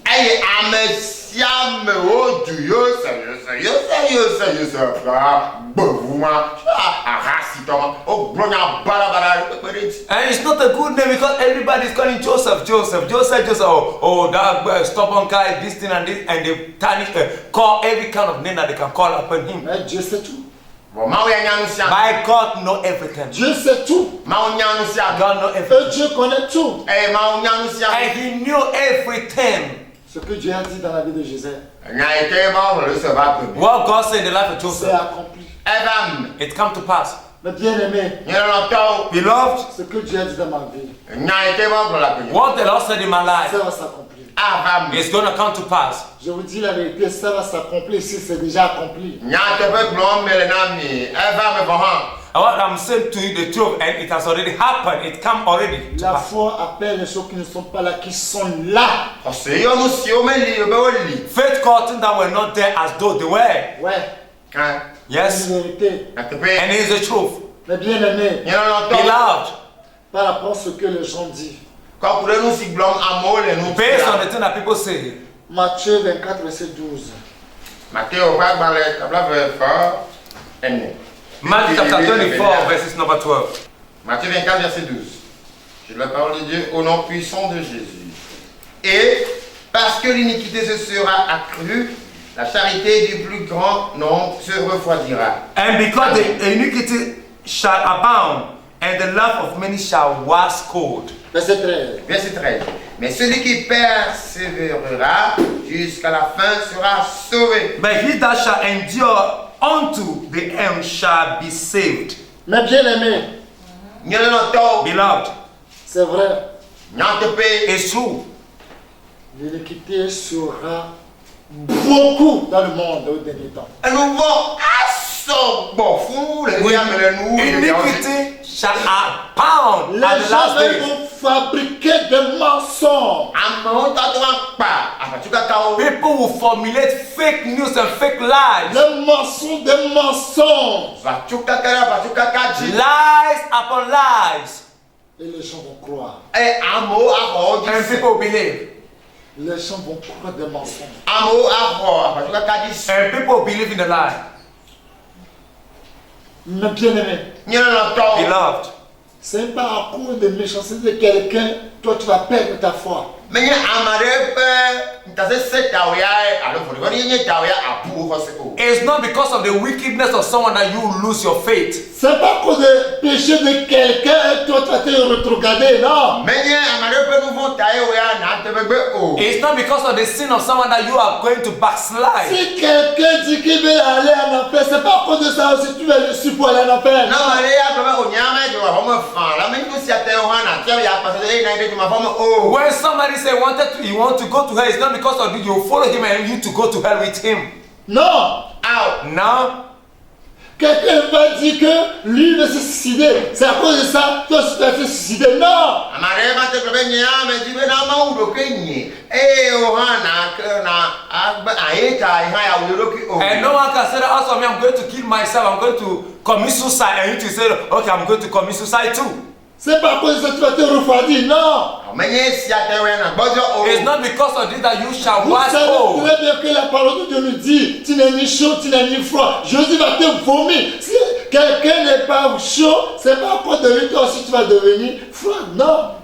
And it's not a good name because everybody is calling Joseph. Oh, that stubborn guy, this thing and this, and they call every kind of name that they can call upon him. Mais Dieu sait tout. My God knows everything. Dieu sait tout. God knows Et everything. Dieu connaît tout. And he knew everything. Ce que Dieu a dit dans la vie de Joseph, What God said in the life of c'est Joseph, accompli. it come to pass. Mais bien aimé, Beloved, ce que Dieu a dit dans ma vie, what the Lord said in my life ça va s'accomplir. is going to come to pass. Je vous dis la vérité, ça va s'accomplir si c'est déjà accompli. And what I'm saying to you the truth, and it has already happened. It come already to La pass. foi appelle les gens qui ne sont pas là, qui sont là. Faith called things that were not there as though they were. Ouais, c'est Yes, une vérité. and it is the truth. Mais bien aimé, Beloved, par rapport à ce que les gens disent, based on the thing that people say, Matthieu 24, verset 12. Matthew chapter 24, verses number 12. Matthieu 24, verset 12. J'ai la parole de Dieu au nom puissant de Jésus. Et parce que l'iniquité se sera accrue, la charité du plus grand nombre se refroidira. And because the iniquity shall abound, and the love of many shall wax cold. Verset 13. Verset 13. Mais celui qui persévérera jusqu'à la fin sera sauvé. But he that shall endure unto the end shall be saved. Mais bien aimé, Beloved, c'est vrai, it's true. l'iniquité sera beaucoup dans le monde au dernier temps. Iniquity shall abound Les at the last gens days. vont fabriquer des mensonges. People will formulate fake news and fake lies. Les mensonges des mensonges. Lies upon lies. Et les gens vont croire. And people believe. Les gens vont croire des mensonges. And people believe in the lie. Mais bien aimé, Beloved, c'est pas à cause de méchanceté de quelqu'un, toi tu vas perdre ta foi. Mais it's not because of the wickedness of someone that you lose your faith. C'est pas cause des péchés de quelqu'un et toi tu vas te rétrograder, non. It's not because of the sin of someone that you are going to backslide. Si quelqu'un dit qu'il veut aller en enfer, c'est pas à cause de ça aussi tu vas le suivre pour aller en enfer. When somebody say you want to go to hell, it's not because of you follow him and you to go to hell with him. Non. No. Quelqu'un va dire que lui veut se suicider. C'est à cause de ça toi tu vas te suicider. Non. And no one can say that also me, I'm going to kill myself, I'm going to commit suicide, and you to say, okay, I'm going to commit suicide too. C'est pas à cause de ça que tu vas te refroidir, non. It's not because of this that you shall Vous wax savez cold. très bien que la parole de Dieu nous dit, tu n'es ni chaud, tu n'es ni froid. Jésus va te vomir. Si quelqu'un n'est pas chaud, c'est pas à cause de lui, toi aussi tu vas devenir froid, non.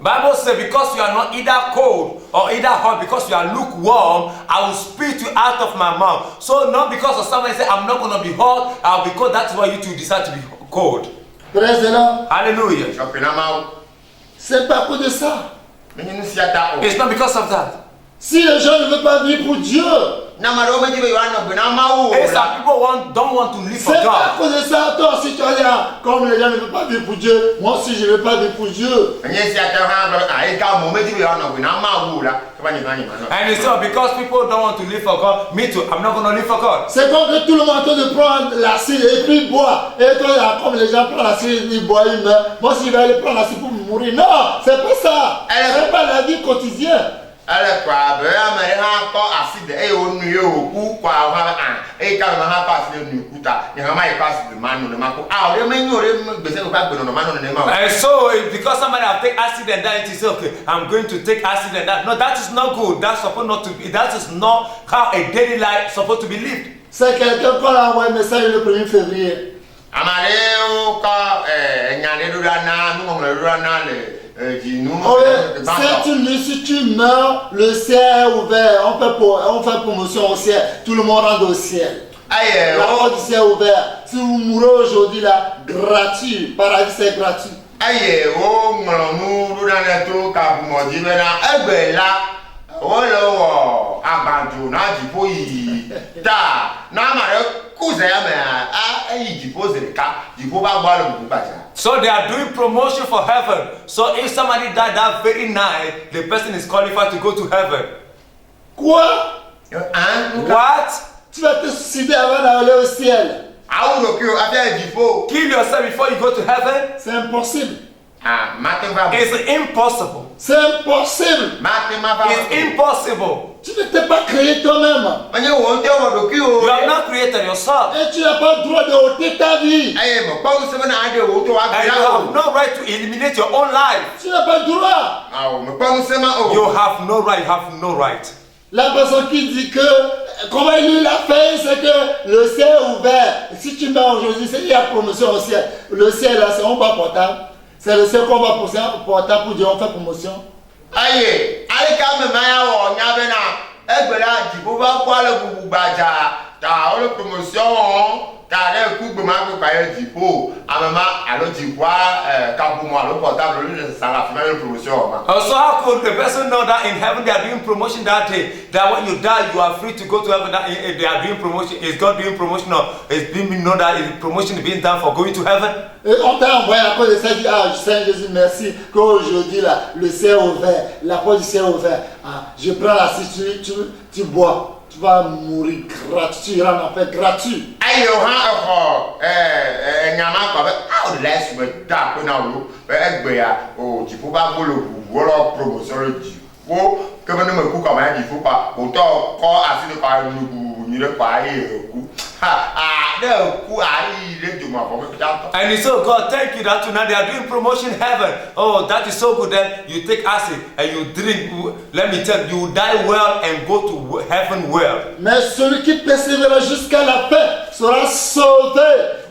Bible says because you are not either cold or either hot, because you are lukewarm, I will spit you out of my mouth. So not because of somebody say I'm not going to be hot, I'll be cold. That's why you two decide to be cold. Praise the Lord. Hallelujah. C'est pas à cause de ça. It's not because of that. Si les gens ne veulent pas vivre pour Dieu, And some people don't want to live for c'est pas à God. cause de ça. Toi aussi tu vas dire, comme les gens ne veulent pas vivre pour Dieu, moi aussi je ne veux pas vivre pour Dieu. And it's not because people don't want to live for God. Me too. I'm not going to live for God. C'est comme que tout le monde est en train de prendre l'acide et puis il boit. Et toi, comme les gens prennent l'acide, ils boivent, ils meurent. Moi aussi je vais aller prendre l'acide pour mourir. Non, c'est pas ça. C'est pas la vie quotidienne. And so, because somebody have take acid and that, it is okay. I'm going to take acid and that. No, that is not good. That's supposed not to be. That is not how a daily life is supposed to be lived. C'est quelqu'un qu'on a envoyé un message le 1er février. Oh, c'est une nuit, si tu meurs, le ciel est ouvert. On fait promotion au ciel. Tout le monde rentre au ciel. La porte du ciel est ouverte. Si vous mourrez aujourd'hui, là, gratuit. Paradis, c'est gratuit. So they are doing promotion for heaven. So if somebody died that very night, the person is qualified to go to heaven. Quoi? What? Tu vas te suicider avant d'aller au ciel. Kill yourself before you go to heaven? C'est impossible. It's impossible. C'est impossible. It's impossible. Tu ne t'es pas créé toi-même. You have not created yourself. Et tu n'as pas le droit de ôter ta vie. And you have no right to eliminate your own life. Tu n'as pas le droit. You have no right. You have no right. La personne qui dit que, comment il l'a fait, c'est que le ciel est ouvert. Si tu mets aujourd'hui, il y a promotion au ciel. Le ciel, là, c'est un bas portable. C'est le ciel qu'on va portable pour dire on fait promotion. Aïe, allez quand même, la promotion, car le coup de ma dipo, à maman, alors tu vois, quand pour moi, le portable, ça la fait une promotion. So how could the person know that in heaven they are doing promotion that day? That when you die, you are free to go to heaven. That they are doing promotion. Is God doing promotion or is being know that promotion is being done for going to heaven? Et on t'a envoyé à cause de ça, dit, ah Seigneur Jésus, merci qu'aujourd'hui là, le ciel est ouvert, la porte du ciel est ouverte. Ah, je prends la cité, tu bois. Tu vas mourir gratuit, tu iras en fait gratuit. Aïe, laisse me taper dans l'eau. Oh, tu peux pas vouloir promotion le faut que vous ne me coupez quand même, il faut pas. Autant, quand assez de parler, nous ne pas y coup. And he said, oh God, thank you that tonight they are doing promotion heaven. Oh, that is so good. Then you take acid and you drink. Let me tell you, you die well and go to heaven well. Mais celui qui persévère jusqu'à la fin sera sauvé.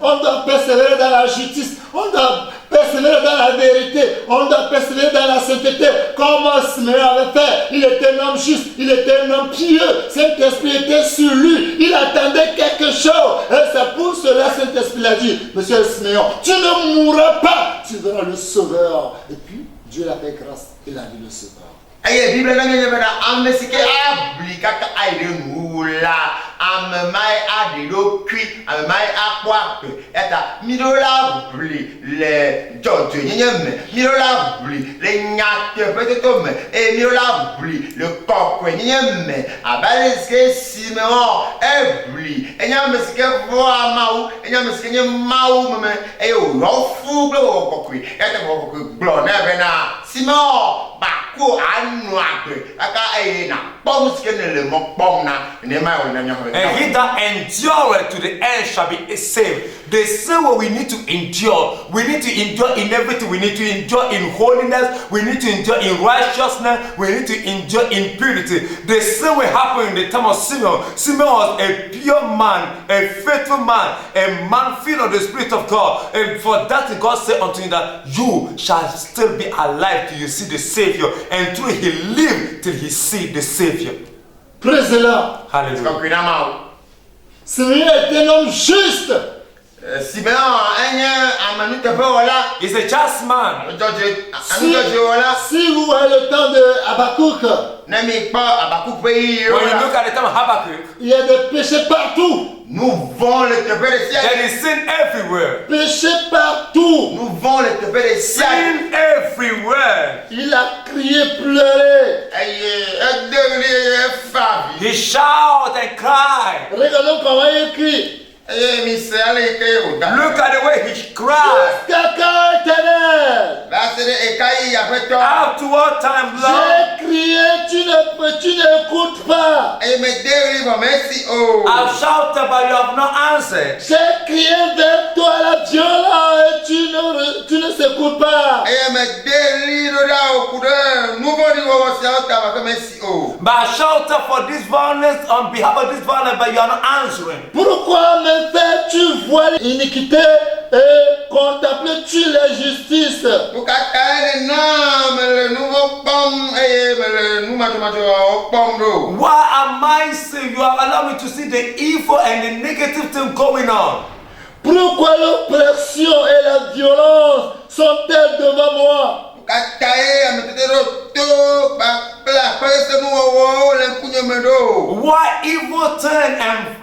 On doit persévérer dans la justice. On doit persévérer dans la vérité. On doit persévérer dans la sainteté. Comme Simeon avait fait. Il était un homme juste. Il était un homme pieux. Saint-Esprit était sur lui. Il attendait quelque chose. Et c'est pour cela que Saint-Esprit l'a dit. Monsieur Simeon, tu ne mourras pas. Tu verras le Sauveur. Et puis, Dieu l'a fait grâce. Il a vu le Sauveur. Aye Bible na ngene bana amnesike abli kaka aide ngula amemai adilo kwi amemai akwa eta midola bli le jojo nyenyeme midola bli le nyate peteto me e midola bli le kokwe nyenyeme abaleske Simeon ebli enyamesike voa mau enyamesike nyemau meme e o rofu glo kokwe eta kokwe glo na bena Simeon bako and he that endureth to the end shall be saved. The same way we need to endure. We need to endure in everything. We need to endure in holiness. We need to endure in righteousness. We need to endure in purity. The same way happened in the time of Simeon. Simeon was a pure man, a faithful man, a man filled of the Spirit of God. And for that God said unto him that you shall still be alive till you see the Savior. And through he lived till he see the Savior. Praise the Lord. Hallelujah. Simeon est un homme juste. Simeon He's a just man. Si vous voyez le temps de Habakkuk, When you look at the time of Habakkuk, il y a des péchés partout. Nous vont le teper des ciels. there is sin everywhere. Péché partout. Nous vont le teper des ciels. Sin everywhere. Il a crié, pleuré. He shout and cry. Regardons comment il crie. Look at the way he cried. Jusqu'à quand, Éternel? Up to what time, Lord? J'ai crié, tu n'écoutes pas. I've shouted, but you have not answered. J'ai crié vers toi la violence et tu ne s'écoutes pas. But I shouted for this violence on behalf of this violence, but you are not answering. Pourquoi me fais-tu voir l'iniquité et contemples-tu la justice? Why am I saying you have allowed me to see the evil and the negative thing going on? Pourquoi l'oppression et la violence sont-elles devant moi? Why evil things and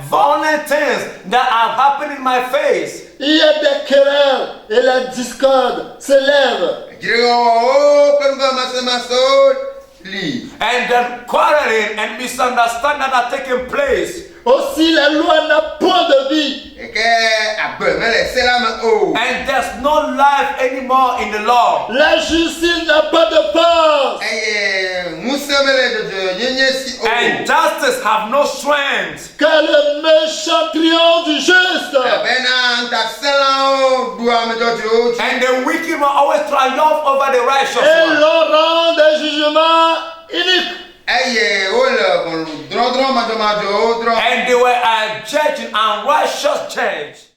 violent things that are happening in my face? Il y a des querelles et la discorde s'élève. And the quarreling and misunderstanding are taking place. Aussi la loi n'a point de vie. And there's no life anymore in the law. La justice n'a pas de force. And justice have no strength. Car le méchant triomphe du juste. And the wicked will always triumph over the righteous Et one. l'on rend des jugements iniques. And they were judging unrighteous judge.